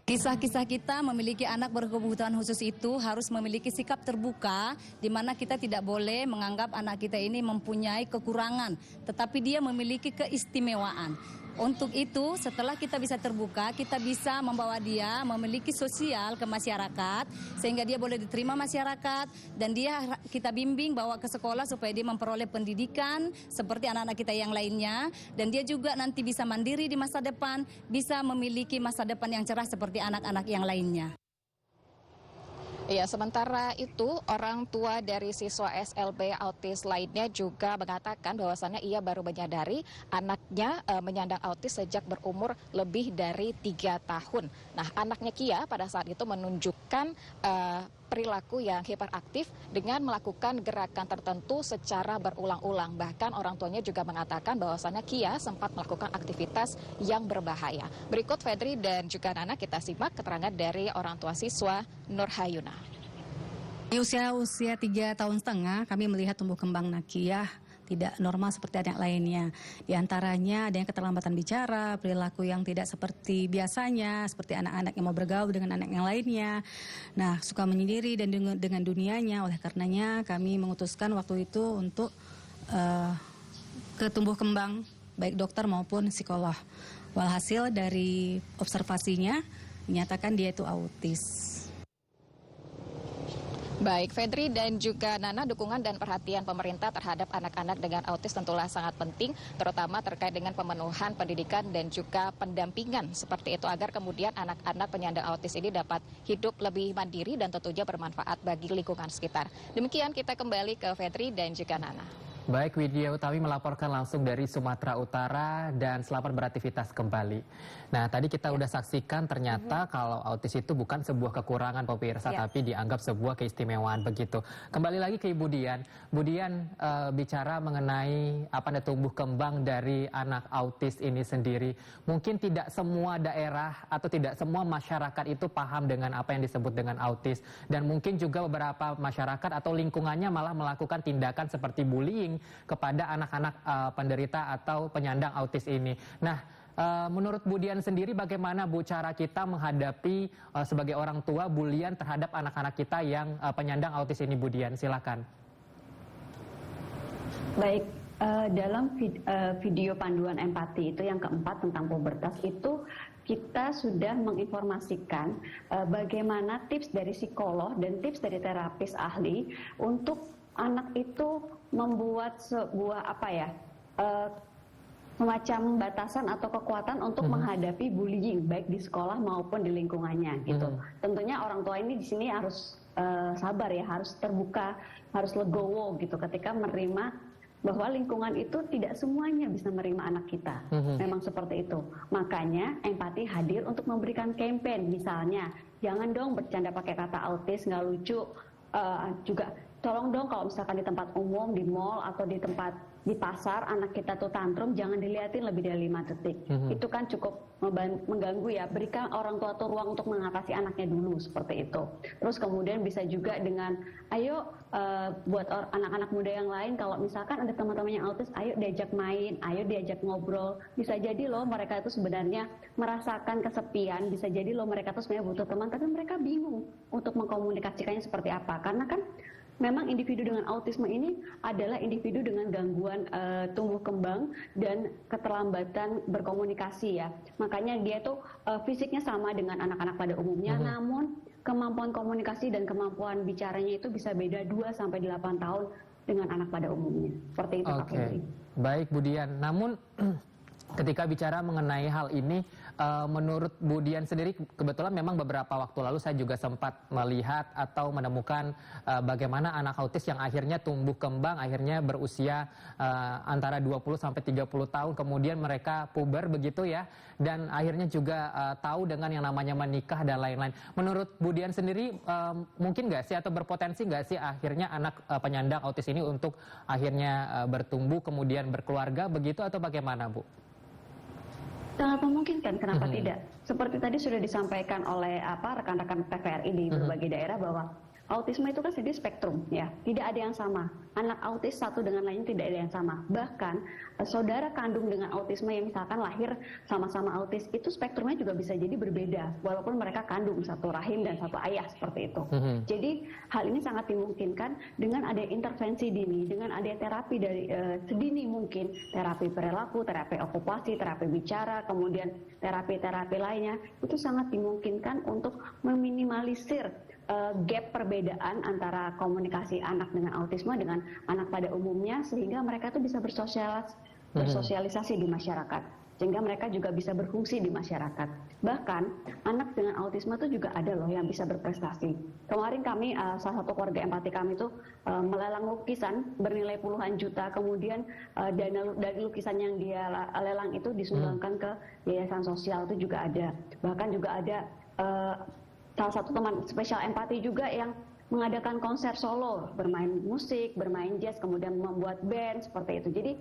Kisah-kisah kita memiliki anak berkebutuhan khusus itu harus memiliki sikap terbuka, di mana kita tidak boleh menganggap anak kita ini mempunyai kekurangan, tetapi dia memiliki keistimewaan. Untuk itu, setelah kita bisa terbuka, kita bisa membawa dia memiliki sosial ke masyarakat, sehingga dia boleh diterima masyarakat, dan kita bimbing bawa ke sekolah supaya dia memperoleh pendidikan seperti anak-anak kita yang lainnya, dan dia juga nanti bisa mandiri di masa depan, bisa memiliki masa depan yang cerah seperti anak-anak yang lainnya. Ya, sementara itu orang tua dari siswa SLB autis lainnya juga mengatakan bahwasannya ia baru menyadari anaknya menyandang autis sejak berumur lebih dari 3 tahun. Nah, anaknya Kia pada saat itu menunjukkan perilaku yang hiperaktif dengan melakukan gerakan tertentu secara berulang-ulang. Bahkan orang tuanya juga mengatakan bahwasannya Kia sempat melakukan aktivitas yang berbahaya. Berikut Fedri dan juga Nana, kita simak keterangan dari orang tua siswa Nur Hayuna. Di usia 3,5 tahun kami melihat tumbuh kembang Nakia tidak normal seperti anak lainnya. Di antaranya ada yang keterlambatan bicara, perilaku yang tidak seperti biasanya, seperti anak-anak yang mau bergaul dengan anak yang lainnya. Nah, suka menyendiri dan dengan dunianya. Oleh karenanya kami memutuskan waktu itu untuk ke tumbuh kembang baik dokter maupun psikolog. Walhasil dari observasinya menyatakan dia itu autis. Baik, Fedri dan juga Nana, dukungan dan perhatian pemerintah terhadap anak-anak dengan autis tentulah sangat penting, terutama terkait dengan pemenuhan pendidikan dan juga pendampingan seperti itu, agar kemudian anak-anak penyandang autis ini dapat hidup lebih mandiri dan tentunya bermanfaat bagi lingkungan sekitar. Demikian kita kembali ke Fedri dan juga Nana. Baik, Widya Utami melaporkan langsung dari Sumatera Utara dan selamat beraktivitas kembali. Nah, tadi kita udah saksikan ternyata kalau autis itu bukan sebuah kekurangan pemirsa, tapi dianggap sebuah keistimewaan begitu. Kembali lagi ke Ibu Dian. Bu Dian bicara mengenai tumbuh kembang dari anak autis ini sendiri. Mungkin tidak semua daerah atau tidak semua masyarakat itu paham dengan apa yang disebut dengan autis. Dan mungkin juga beberapa masyarakat atau lingkungannya malah melakukan tindakan seperti bullying pendamping kepada anak-anak penderita atau penyandang autis ini. Nah, menurut Bu Dian sendiri bagaimana Bu cara kita menghadapi sebagai orang tua bulian terhadap anak-anak kita yang penyandang autis ini, Bu Dian? Silakan. Baik, dalam video panduan empati itu yang keempat tentang pubertas itu kita sudah menginformasikan bagaimana tips dari psikolog dan tips dari terapis ahli untuk anak itu membuat sebuah semacam batasan atau kekuatan untuk menghadapi bullying baik di sekolah maupun di lingkungannya gitu. Tentunya orang tua ini di sini harus sabar ya, harus terbuka, harus legowo gitu ketika menerima bahwa lingkungan itu tidak semuanya bisa menerima anak kita. Memang seperti itu. Makanya empati hadir untuk memberikan campaign. Misalnya, jangan dong bercanda pakai kata autis, nggak lucu. Juga tolong dong kalau misalkan di tempat umum, di mall atau di tempat di pasar anak kita tuh tantrum, jangan dilihatin lebih dari 5 detik. Itu kan cukup mengganggu ya. Berikan orang tua tuh ruang untuk mengatasi anaknya dulu seperti itu. Terus kemudian bisa juga dengan ayo buat anak-anak muda yang lain, kalau misalkan ada teman-teman yang autis, ayo diajak main, ayo diajak ngobrol. Bisa jadi loh mereka itu sebenarnya merasakan kesepian, bisa jadi loh mereka tuh sebenarnya butuh teman, tapi mereka bingung untuk mengkomunikasikannya seperti apa. Karena kan memang individu dengan autisme ini adalah individu dengan gangguan tumbuh kembang dan keterlambatan berkomunikasi ya. Makanya dia tuh fisiknya sama dengan anak-anak pada umumnya, namun kemampuan komunikasi dan kemampuan bicaranya itu bisa beda 2-8 tahun dengan anak pada umumnya. Seperti itu Pak Febri. Baik Bu Dian, namun ketika bicara mengenai hal ini, menurut Bu Dian sendiri, kebetulan memang beberapa waktu lalu saya juga sempat melihat atau menemukan bagaimana anak autis yang akhirnya tumbuh kembang, akhirnya berusia antara 20-30 tahun, kemudian mereka puber begitu ya, dan akhirnya juga tahu dengan yang namanya menikah dan lain-lain. Menurut Bu Dian sendiri, mungkin nggak sih atau berpotensi nggak sih akhirnya anak penyandang autis ini untuk akhirnya bertumbuh kemudian berkeluarga begitu, atau bagaimana Bu? Sangat memungkinkan, kenapa tidak? Seperti tadi sudah disampaikan oleh rekan-rekan TVRI di berbagai daerah bahwa autisme itu kan sendiri spektrum ya, tidak ada yang sama. Anak autis satu dengan lainnya tidak ada yang sama. Bahkan saudara kandung dengan autisme yang misalkan lahir sama-sama autis, itu spektrumnya juga bisa jadi berbeda walaupun mereka kandung satu rahim dan satu ayah seperti itu. Jadi hal ini sangat dimungkinkan dengan ada intervensi dini, dengan ada terapi dari sedini mungkin, terapi perilaku, terapi okupasi, terapi bicara, kemudian terapi-terapi lainnya, itu sangat dimungkinkan untuk meminimalisir gap perbedaan antara komunikasi anak dengan autisme dengan anak pada umumnya, sehingga mereka tuh bisa bersosialisasi di masyarakat, sehingga mereka juga bisa berfungsi di masyarakat. Bahkan anak dengan autisme tuh juga ada loh yang bisa berprestasi. Kemarin kami salah satu keluarga empati kami tuh melelang lukisan bernilai puluhan juta, kemudian dana dari lukisan yang dia lelang itu disumbangkan ke yayasan sosial, itu juga ada. Bahkan juga ada salah satu teman spesial empati juga yang mengadakan konser solo, bermain musik, bermain jazz, kemudian membuat band seperti itu. Jadi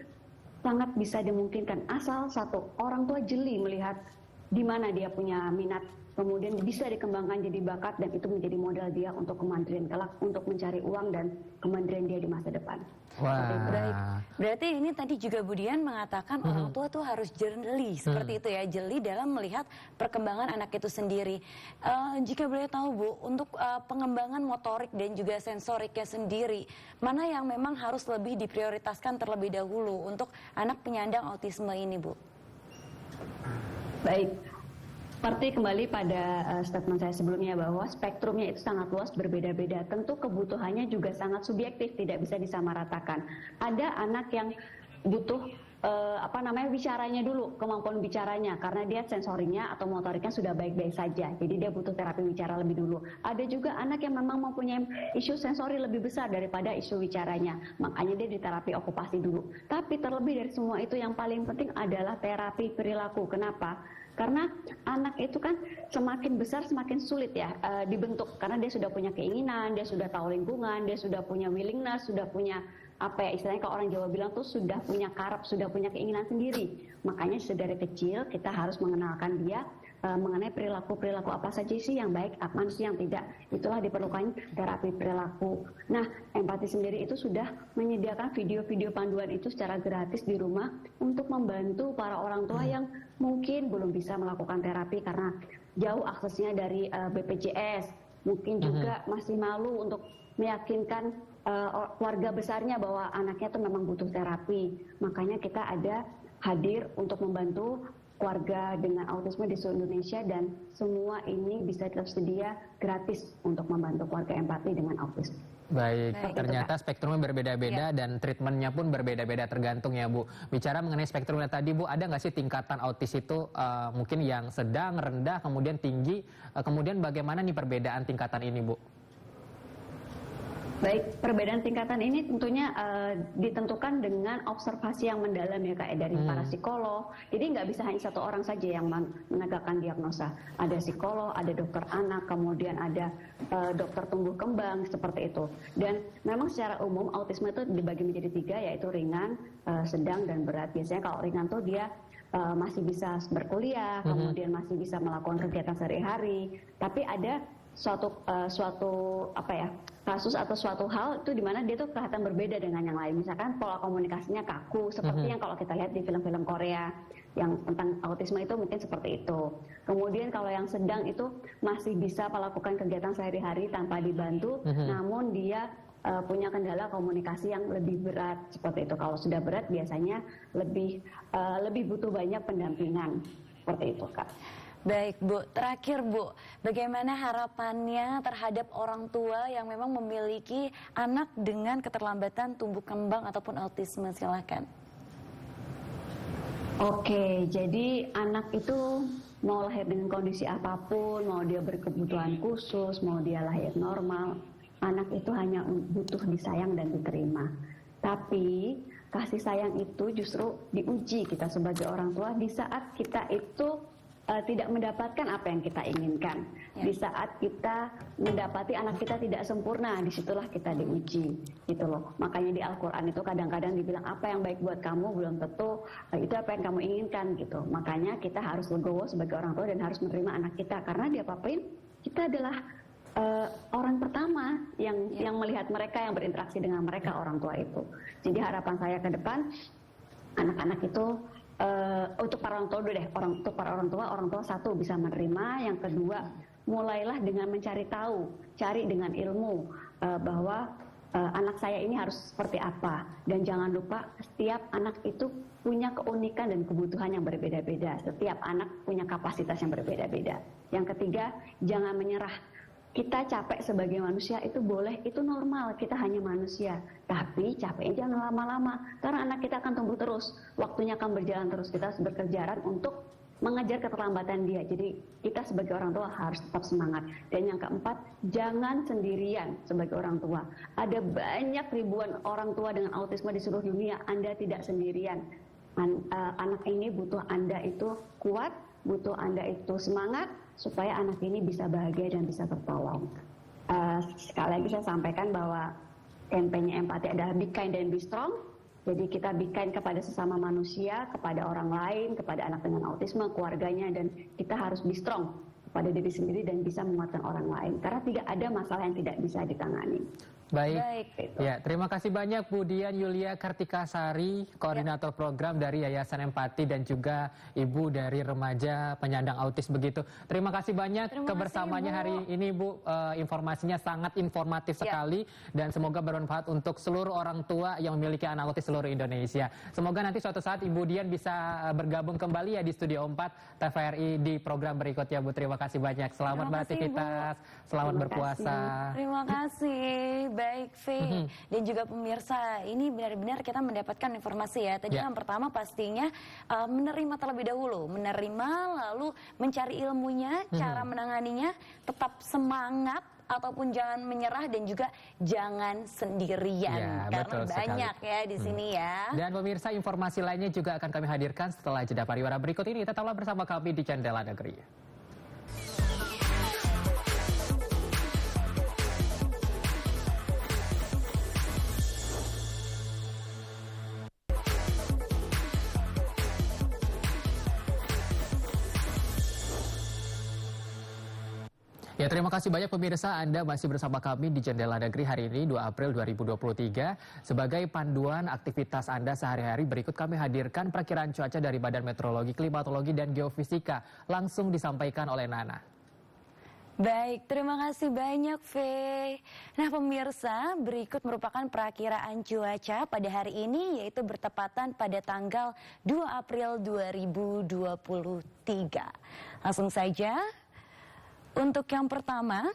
sangat bisa dimungkinkan asal satu orang tua jeli melihat di mana dia punya minat, kemudian bisa dikembangkan jadi bakat, dan itu menjadi modal dia untuk kemandirian kelak, untuk mencari uang dan kemandirian dia di masa depan. Baik. Berarti ini tadi juga Bu Dian mengatakan orang tua tuh harus jeli seperti itu ya, jeli dalam melihat perkembangan anak itu sendiri. Jika boleh tahu Bu, untuk pengembangan motorik dan juga sensoriknya sendiri, mana yang memang harus lebih diprioritaskan terlebih dahulu untuk anak penyandang autisme ini Bu? Baik, seperti kembali pada statement saya sebelumnya bahwa spektrumnya itu sangat luas, berbeda-beda. Tentu kebutuhannya juga sangat subjektif, tidak bisa disamaratakan. Ada anak yang butuh bicaranya dulu, kemampuan bicaranya, karena dia sensorinya atau motoriknya sudah baik-baik saja, jadi dia butuh terapi bicara lebih dulu. Ada juga anak yang memang mempunyai isu sensori lebih besar daripada isu bicaranya, makanya dia di terapi okupasi dulu. Tapi terlebih dari semua itu, yang paling penting adalah terapi perilaku. Kenapa? Karena anak itu kan semakin besar semakin sulit ya dibentuk, karena dia sudah punya keinginan, dia sudah tahu lingkungan, dia sudah punya willingness, sudah punya apa ya istilahnya kalau orang Jawa bilang tuh sudah punya karep, sudah punya keinginan sendiri. Makanya sedari kecil kita harus mengenalkan dia mengenai perilaku-perilaku apa saja sih yang baik, apa sih yang tidak. Itulah diperlukan terapi perilaku. Nah, empati sendiri itu sudah menyediakan video-video panduan itu secara gratis di rumah untuk membantu para orang tua yang mungkin belum bisa melakukan terapi karena jauh aksesnya dari BPJS. Mungkin juga masih malu untuk meyakinkan keluarga besarnya bahwa anaknya itu memang butuh terapi. Makanya kita ada hadir untuk membantu keluarga dengan autisme di seluruh Indonesia dan semua ini bisa tersedia gratis untuk membantu keluarga empati dengan autisme. Baik, ternyata spektrumnya berbeda-beda dan treatmentnya pun berbeda-beda tergantung ya Bu. Bicara mengenai spektrumnya tadi Bu, ada nggak sih tingkatan autis itu mungkin yang sedang, rendah, kemudian tinggi, kemudian bagaimana nih perbedaan tingkatan ini Bu? Baik, perbedaan tingkatan ini tentunya ditentukan dengan observasi yang mendalam ya Kak, dari para psikolog. Jadi nggak bisa hanya satu orang saja yang menegakkan diagnosa. Ada psikolog, ada dokter anak, kemudian ada dokter tumbuh kembang, seperti itu. Dan memang secara umum autisme itu dibagi menjadi 3, yaitu ringan, sedang, dan berat. Biasanya kalau ringan tuh dia masih bisa berkuliah, kemudian masih bisa melakukan kegiatan sehari-hari. Tapi ada suatu kasus atau suatu hal itu di mana dia tuh kelihatan berbeda dengan yang lain. Misalkan pola komunikasinya kaku seperti yang kalau kita lihat di film-film Korea yang tentang autisme itu mungkin seperti itu. Kemudian kalau yang sedang itu masih bisa melakukan kegiatan sehari-hari tanpa dibantu, namun dia punya kendala komunikasi yang lebih berat seperti itu. Kalau sudah berat biasanya lebih butuh banyak pendampingan seperti itu Kak. Baik Bu, terakhir Bu, bagaimana harapannya terhadap orang tua yang memang memiliki anak dengan keterlambatan tumbuh kembang ataupun autisme? Silakan. Oke, jadi anak itu mau lahir dengan kondisi apapun, mau dia berkebutuhan khusus, mau dia lahir normal, anak itu hanya butuh disayang dan diterima. Tapi kasih sayang itu justru diuji kita sebagai orang tua di saat kita itu tidak mendapatkan apa yang kita inginkan. Di saat kita mendapati anak kita tidak sempurna, disitulah kita diuji, gitu loh. Makanya di Al-Quran itu kadang-kadang dibilang apa yang baik buat kamu belum tentu itu apa yang kamu inginkan, gitu. Makanya kita harus legowo sebagai orang tua dan harus menerima anak kita karena diapa-apain kita adalah orang pertama yang melihat mereka, yang berinteraksi dengan mereka, orang tua itu. Jadi harapan saya ke depan anak-anak itu untuk para orang tua dulu deh, untuk para orang tua satu bisa menerima, yang kedua mulailah dengan mencari tahu, cari dengan ilmu bahwa anak saya ini harus seperti apa, dan jangan lupa setiap anak itu punya keunikan dan kebutuhan yang berbeda-beda, setiap anak punya kapasitas yang berbeda-beda. Yang ketiga, jangan menyerah. Kita capek sebagai manusia itu boleh, itu normal, kita hanya manusia. Tapi capeknya jangan lama-lama, karena anak kita akan tumbuh terus, waktunya akan berjalan terus. Kita harus berkejaran untuk mengejar keterlambatan dia. Jadi kita sebagai orang tua harus tetap semangat. Dan yang keempat, jangan sendirian sebagai orang tua. Ada banyak ribuan orang tua dengan autisme di seluruh dunia, Anda tidak sendirian. Anak ini butuh Anda itu kuat, butuh Anda itu semangat, supaya anak ini bisa bahagia dan bisa tertolong. Sekali lagi saya sampaikan bahwa campaign-nya empati adalah be kind dan be strong. Jadi kita be kind kepada sesama manusia, kepada orang lain, kepada anak dengan autisme, keluarganya, dan kita harus be strong kepada diri sendiri dan bisa menguatkan orang lain. Karena tidak ada masalah yang tidak bisa ditangani. Baik. Ya, terima kasih banyak Bu Dian Yulia Kartikasari, koordinator program dari Yayasan Empati dan juga Ibu dari Remaja Penyandang Autis begitu. Terima kasih banyak kebersamaannya hari ini Bu. Informasinya sangat informatif sekali dan semoga bermanfaat untuk seluruh orang tua yang memiliki anak autis seluruh Indonesia. Semoga nanti suatu saat Ibu Dian bisa bergabung kembali ya di Studio 4 TVRI di program berikutnya Bu. Terima kasih banyak. Selamat beraktivitas, selamat berpuasa. Terima kasih. Baik, V. Dan juga pemirsa, ini benar-benar kita mendapatkan informasi ya. Tadi yang pertama pastinya menerima terlebih dahulu, menerima lalu mencari ilmunya, cara menanganinya, tetap semangat ataupun jangan menyerah dan juga jangan sendirian. Karena banyak ya di sini ya. Dan pemirsa, informasi lainnya juga akan kami hadirkan setelah jeda pariwara berikut ini. Tetaplah bersama kami di Jendela Negeri. Ya, terima kasih banyak pemirsa, Anda masih bersama kami di Jendela Negeri hari ini 2 April 2023. Sebagai panduan aktivitas Anda sehari-hari, berikut kami hadirkan perkiraan cuaca dari Badan Meteorologi, Klimatologi, dan Geofisika. Langsung disampaikan oleh Nana. Baik, terima kasih banyak, Faye. Nah, pemirsa, berikut merupakan perakiraan cuaca pada hari ini, yaitu bertepatan pada tanggal 2 April 2023. Langsung saja, untuk yang pertama,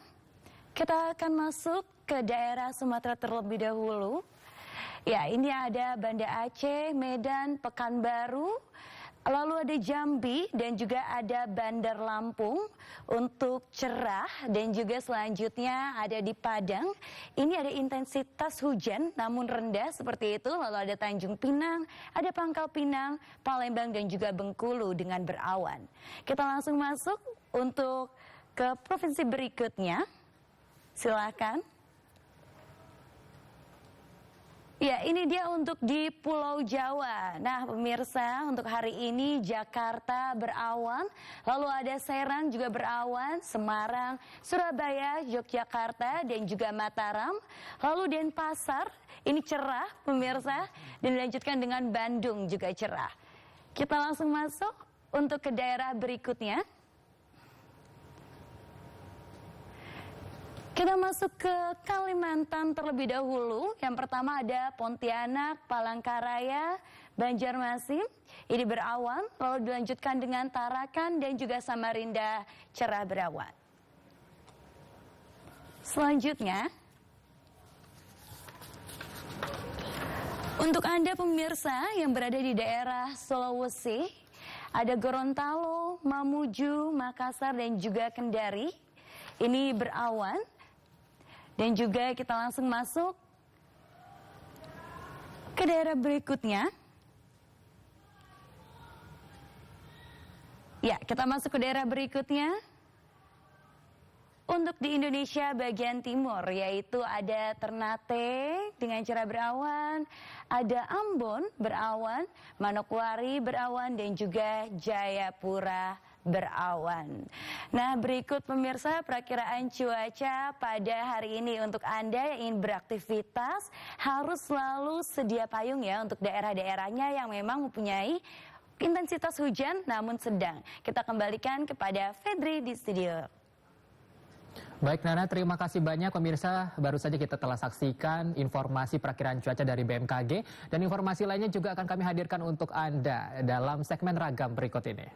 kita akan masuk ke daerah Sumatera terlebih dahulu. Ya, ini ada Banda Aceh, Medan, Pekanbaru, lalu ada Jambi dan juga ada Bandar Lampung untuk cerah, dan juga selanjutnya ada di Padang. Ini ada intensitas hujan namun rendah seperti itu. Lalu ada Tanjung Pinang, ada Pangkal Pinang, Palembang dan juga Bengkulu dengan berawan. Kita langsung masuk untuk ke provinsi berikutnya. Silakan. Ya, ini dia untuk di Pulau Jawa. Nah, pemirsa, untuk hari ini Jakarta berawan, lalu ada Serang juga berawan, Semarang, Surabaya, Yogyakarta, dan juga Mataram. Lalu Denpasar, ini cerah, pemirsa, dan dilanjutkan dengan Bandung juga cerah. Kita langsung masuk untuk ke daerah berikutnya. Kita masuk ke Kalimantan terlebih dahulu. Yang pertama ada Pontianak, Palangkaraya, Banjarmasin. Ini berawan, lalu dilanjutkan dengan Tarakan dan juga Samarinda cerah berawan. Selanjutnya, untuk Anda pemirsa yang berada di daerah Sulawesi, ada Gorontalo, Mamuju, Makassar dan juga Kendari. Ini berawan. Dan juga kita langsung masuk ke daerah berikutnya. Ya, kita masuk ke daerah berikutnya. Untuk di Indonesia bagian timur, yaitu ada Ternate dengan cerah berawan, ada Ambon berawan, Manokwari berawan, dan juga Jayapura berawan. Nah, berikut pemirsa perakiraan cuaca pada hari ini. Untuk Anda yang ingin beraktivitas harus selalu sedia payung ya untuk daerah-daerahnya yang memang mempunyai intensitas hujan namun sedang. Kita kembalikan kepada Fedri di studio. Baik Nana, terima kasih banyak pemirsa. Baru saja kita telah saksikan informasi perakiraan cuaca dari BMKG, dan informasi lainnya juga akan kami hadirkan untuk Anda dalam segmen Ragam berikut ini.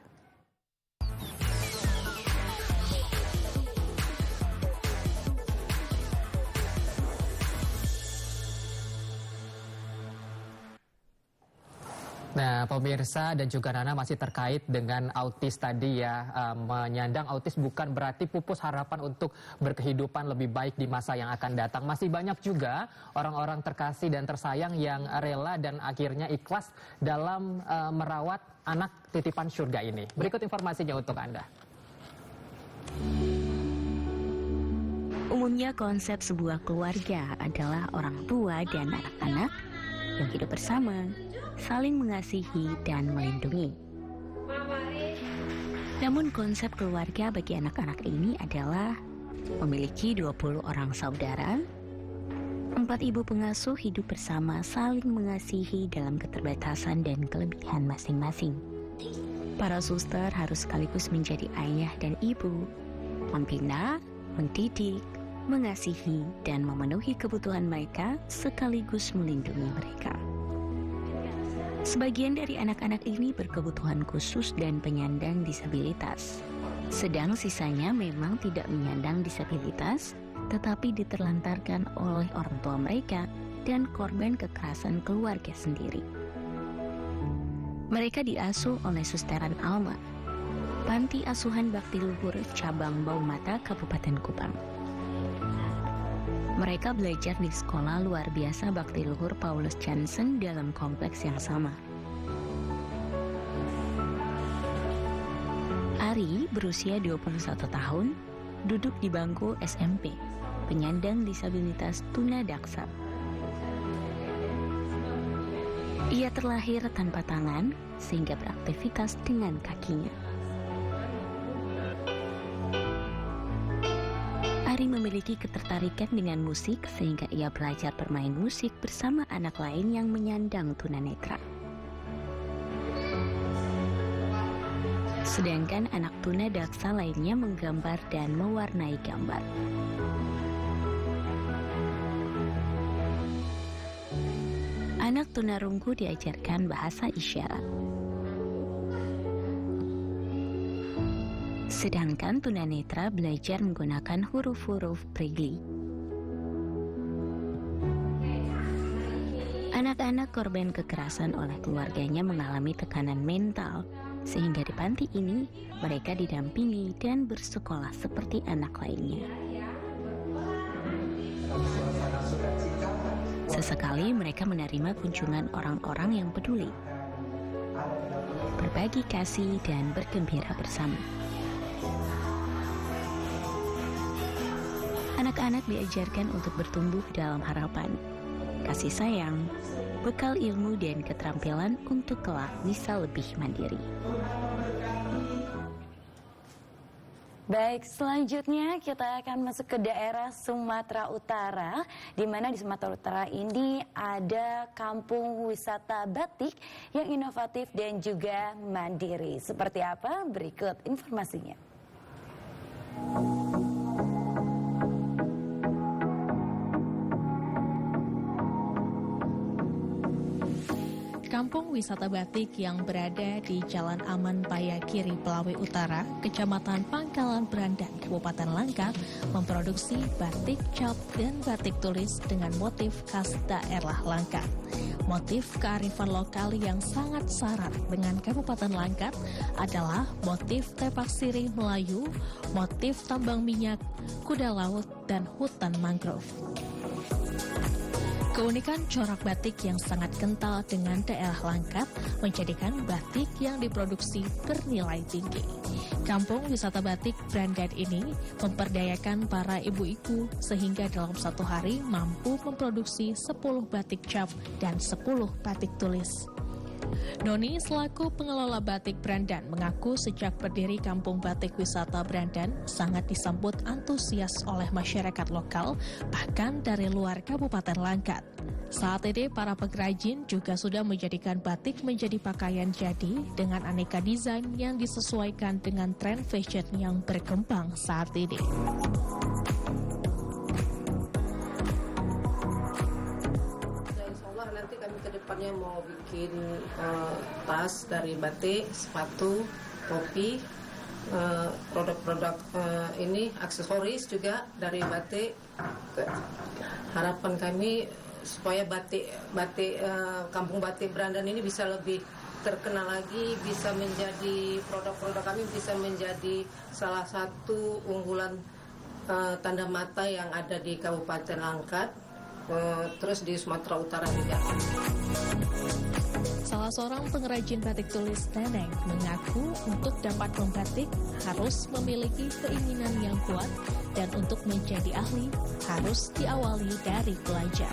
Nah, pemirsa dan juga Nana, masih terkait dengan autis tadi ya, menyandang autis bukan berarti pupus harapan untuk berkehidupan lebih baik di masa yang akan datang. Masih banyak juga orang-orang terkasih dan tersayang yang rela dan akhirnya ikhlas dalam merawat anak titipan surga ini. Berikut informasinya untuk Anda. Umumnya konsep sebuah keluarga adalah orang tua dan anak-anak yang hidup bersama, saling mengasihi dan melindungi. Namun konsep keluarga bagi anak-anak ini adalah memiliki 20 orang saudara, 4 ibu pengasuh hidup bersama saling mengasihi dalam keterbatasan dan kelebihan masing-masing. Para suster harus sekaligus menjadi ayah dan ibu, membina, mendidik, mengasihi, dan memenuhi kebutuhan mereka sekaligus melindungi mereka. Sebagian dari anak-anak ini berkebutuhan khusus dan penyandang disabilitas. Sedang sisanya memang tidak menyandang disabilitas, tetapi diterlantarkan oleh orang tua mereka dan korban kekerasan keluarga sendiri. Mereka diasuh oleh Susteran Alma, Panti Asuhan Bakti Luhur Cabang Baumata, Kabupaten Kupang. Mereka belajar di sekolah luar biasa Bakti Luhur Paulus Jansen dalam kompleks yang sama. Ari berusia 21 tahun, duduk di bangku SMP, penyandang disabilitas tunadaksa. Ia terlahir tanpa tangan sehingga beraktivitas dengan kakinya. Ari memiliki ketertarikan dengan musik sehingga ia belajar bermain musik bersama anak lain yang menyandang tunanetra. Sedangkan anak tuna daksa lainnya menggambar dan mewarnai gambar. Anak tunarunggu diajarkan bahasa isyarat. Sedangkan tunanetra belajar menggunakan huruf-huruf Braille. Anak-anak korban kekerasan oleh keluarganya mengalami tekanan mental, sehingga di panti ini mereka didampingi dan bersekolah seperti anak lainnya. Sesekali mereka menerima kunjungan orang-orang yang peduli, berbagi kasih dan bergembira bersama. Anak-anak diajarkan untuk bertumbuh dalam harapan, kasih sayang, bekal ilmu dan keterampilan untuk kelak bisa lebih mandiri. Baik, selanjutnya kita akan masuk ke daerah Sumatera Utara, di mana di Sumatera Utara ini ada kampung wisata batik yang inovatif dan juga mandiri. Seperti apa? Berikut informasinya. Kampung wisata batik yang berada di Jalan Aman Paya Kiri, Pelawe Utara, Kecamatan Pangkalan Brandan, Kabupaten Langkat, memproduksi batik cap dan batik tulis dengan motif khas daerah Langkat. Motif kearifan lokal yang sangat syarat dengan Kabupaten Langkat adalah motif tepak sirih Melayu, motif tambang minyak, kuda laut, dan hutan mangrove. Keunikan corak batik yang sangat kental dengan daerah Langkat menjadikan batik yang diproduksi bernilai tinggi. Kampung wisata batik Brandan ini memperdayakan para ibu-ibu sehingga dalam satu hari mampu memproduksi 10 batik cap dan 10 batik tulis. Noni selaku pengelola batik Brandan mengaku sejak berdiri kampung batik wisata Brandan sangat disambut antusias oleh masyarakat lokal bahkan dari luar Kabupaten Langkat. Saat ini para pengrajin juga sudah menjadikan batik menjadi pakaian jadi dengan aneka desain yang disesuaikan dengan tren fashion yang berkembang saat ini. Nanti kami ke depannya mau bikin tas dari batik, sepatu, topi, produk-produk ini aksesoris juga dari batik. Harapan kami supaya batik kampung batik Brandan ini bisa lebih terkenal lagi, bisa menjadi produk-produk kami bisa menjadi salah satu unggulan tanda mata yang ada di Kabupaten Langkat. Terus di Sumatera Utara juga. Salah seorang pengrajin batik tulis Neneng mengaku untuk dapat membatik harus memiliki keinginan yang kuat dan untuk menjadi ahli harus diawali dari belajar.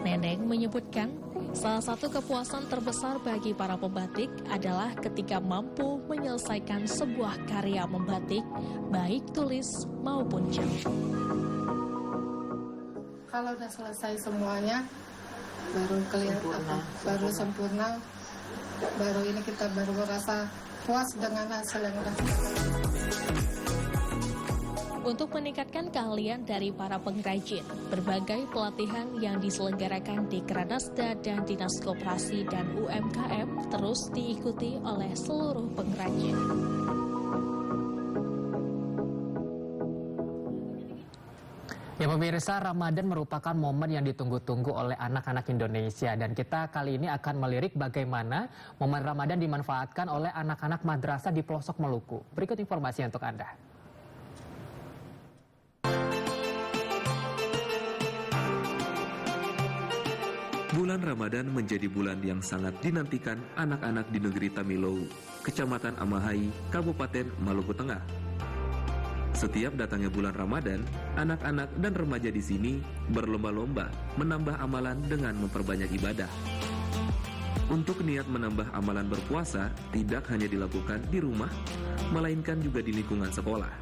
Neneng menyebutkan salah satu kepuasan terbesar bagi para pembatik adalah ketika mampu menyelesaikan sebuah karya membatik baik tulis maupun cap. Kalau udah selesai semuanya, baru kelihatan, baru sempurna, baru ini kita baru merasa puas dengan hasil yang udah. Untuk meningkatkan keahlian dari para pengrajin, berbagai pelatihan yang diselenggarakan di Kranasda dan Dinas Koperasi dan UMKM terus diikuti oleh seluruh pengrajin. Ya pemirsa, Ramadan merupakan momen yang ditunggu-tunggu oleh anak-anak Indonesia. Dan kita kali ini akan melirik bagaimana momen Ramadan dimanfaatkan oleh anak-anak madrasah di pelosok Maluku. Berikut informasi untuk Anda. Bulan Ramadan menjadi bulan yang sangat dinantikan anak-anak di negeri Tamilou, Kecamatan Amahai, Kabupaten Maluku Tengah. Setiap datangnya bulan Ramadan, anak-anak dan remaja di sini berlomba-lomba menambah amalan dengan memperbanyak ibadah. Untuk niat menambah amalan berpuasa tidak hanya dilakukan di rumah, melainkan juga di lingkungan sekolah.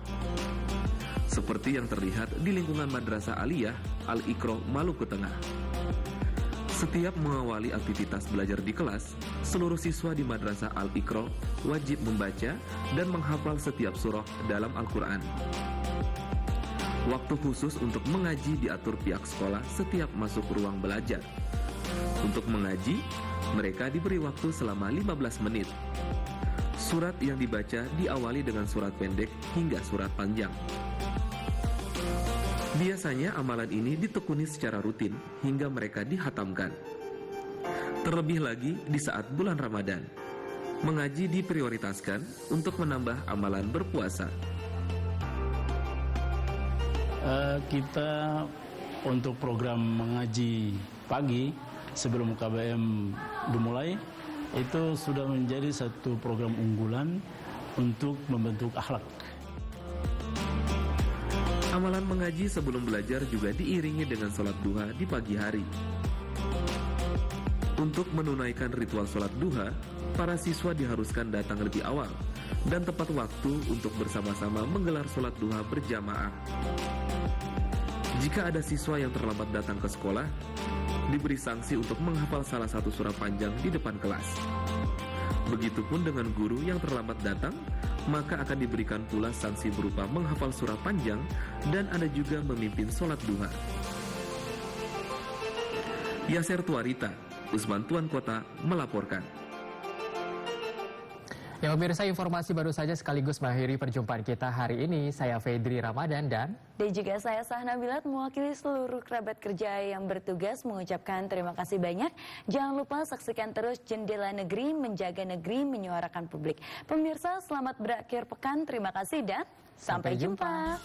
seperti yang terlihat di lingkungan Madrasah Aliyah Al-Iqra Maluku Tengah. Setiap mengawali aktivitas belajar di kelas, seluruh siswa di Madrasah Al-Iqra wajib membaca dan menghafal setiap surah dalam Al-Quran. Waktu khusus untuk mengaji diatur pihak sekolah setiap masuk ruang belajar. Untuk mengaji, mereka diberi waktu selama 15 menit. Surat yang dibaca diawali dengan surat pendek hingga surat panjang. Biasanya amalan ini ditekuni secara rutin hingga mereka dihatamkan. Terlebih lagi di saat bulan Ramadan, mengaji diprioritaskan untuk menambah amalan berpuasa. Kita untuk program mengaji pagi sebelum KBM dimulai, itu sudah menjadi satu program unggulan untuk membentuk akhlak. Amalan mengaji sebelum belajar juga diiringi dengan sholat duha di pagi hari. Untuk menunaikan ritual sholat duha, para siswa diharuskan datang lebih awal dan tepat waktu untuk bersama-sama menggelar sholat duha berjamaah. Jika ada siswa yang terlambat datang ke sekolah, diberi sanksi untuk menghafal salah satu surah panjang di depan kelas. Begitupun dengan guru yang terlambat datang, maka akan diberikan pula sanksi berupa menghafal surah panjang dan ada juga memimpin sholat duha. Yaser Tuarita, Usman Tuan Kota melaporkan. Ya pemirsa, informasi baru saja sekaligus mengakhiri perjumpaan kita hari ini. Saya Fedri Ramadan dan juga saya Sahna Bilat mewakili seluruh kerabat kerja yang bertugas mengucapkan terima kasih banyak. Jangan lupa saksikan terus Jendela Negeri, menjaga negeri, menyuarakan publik. Pemirsa, selamat berakhir pekan. Terima kasih dan sampai jumpa.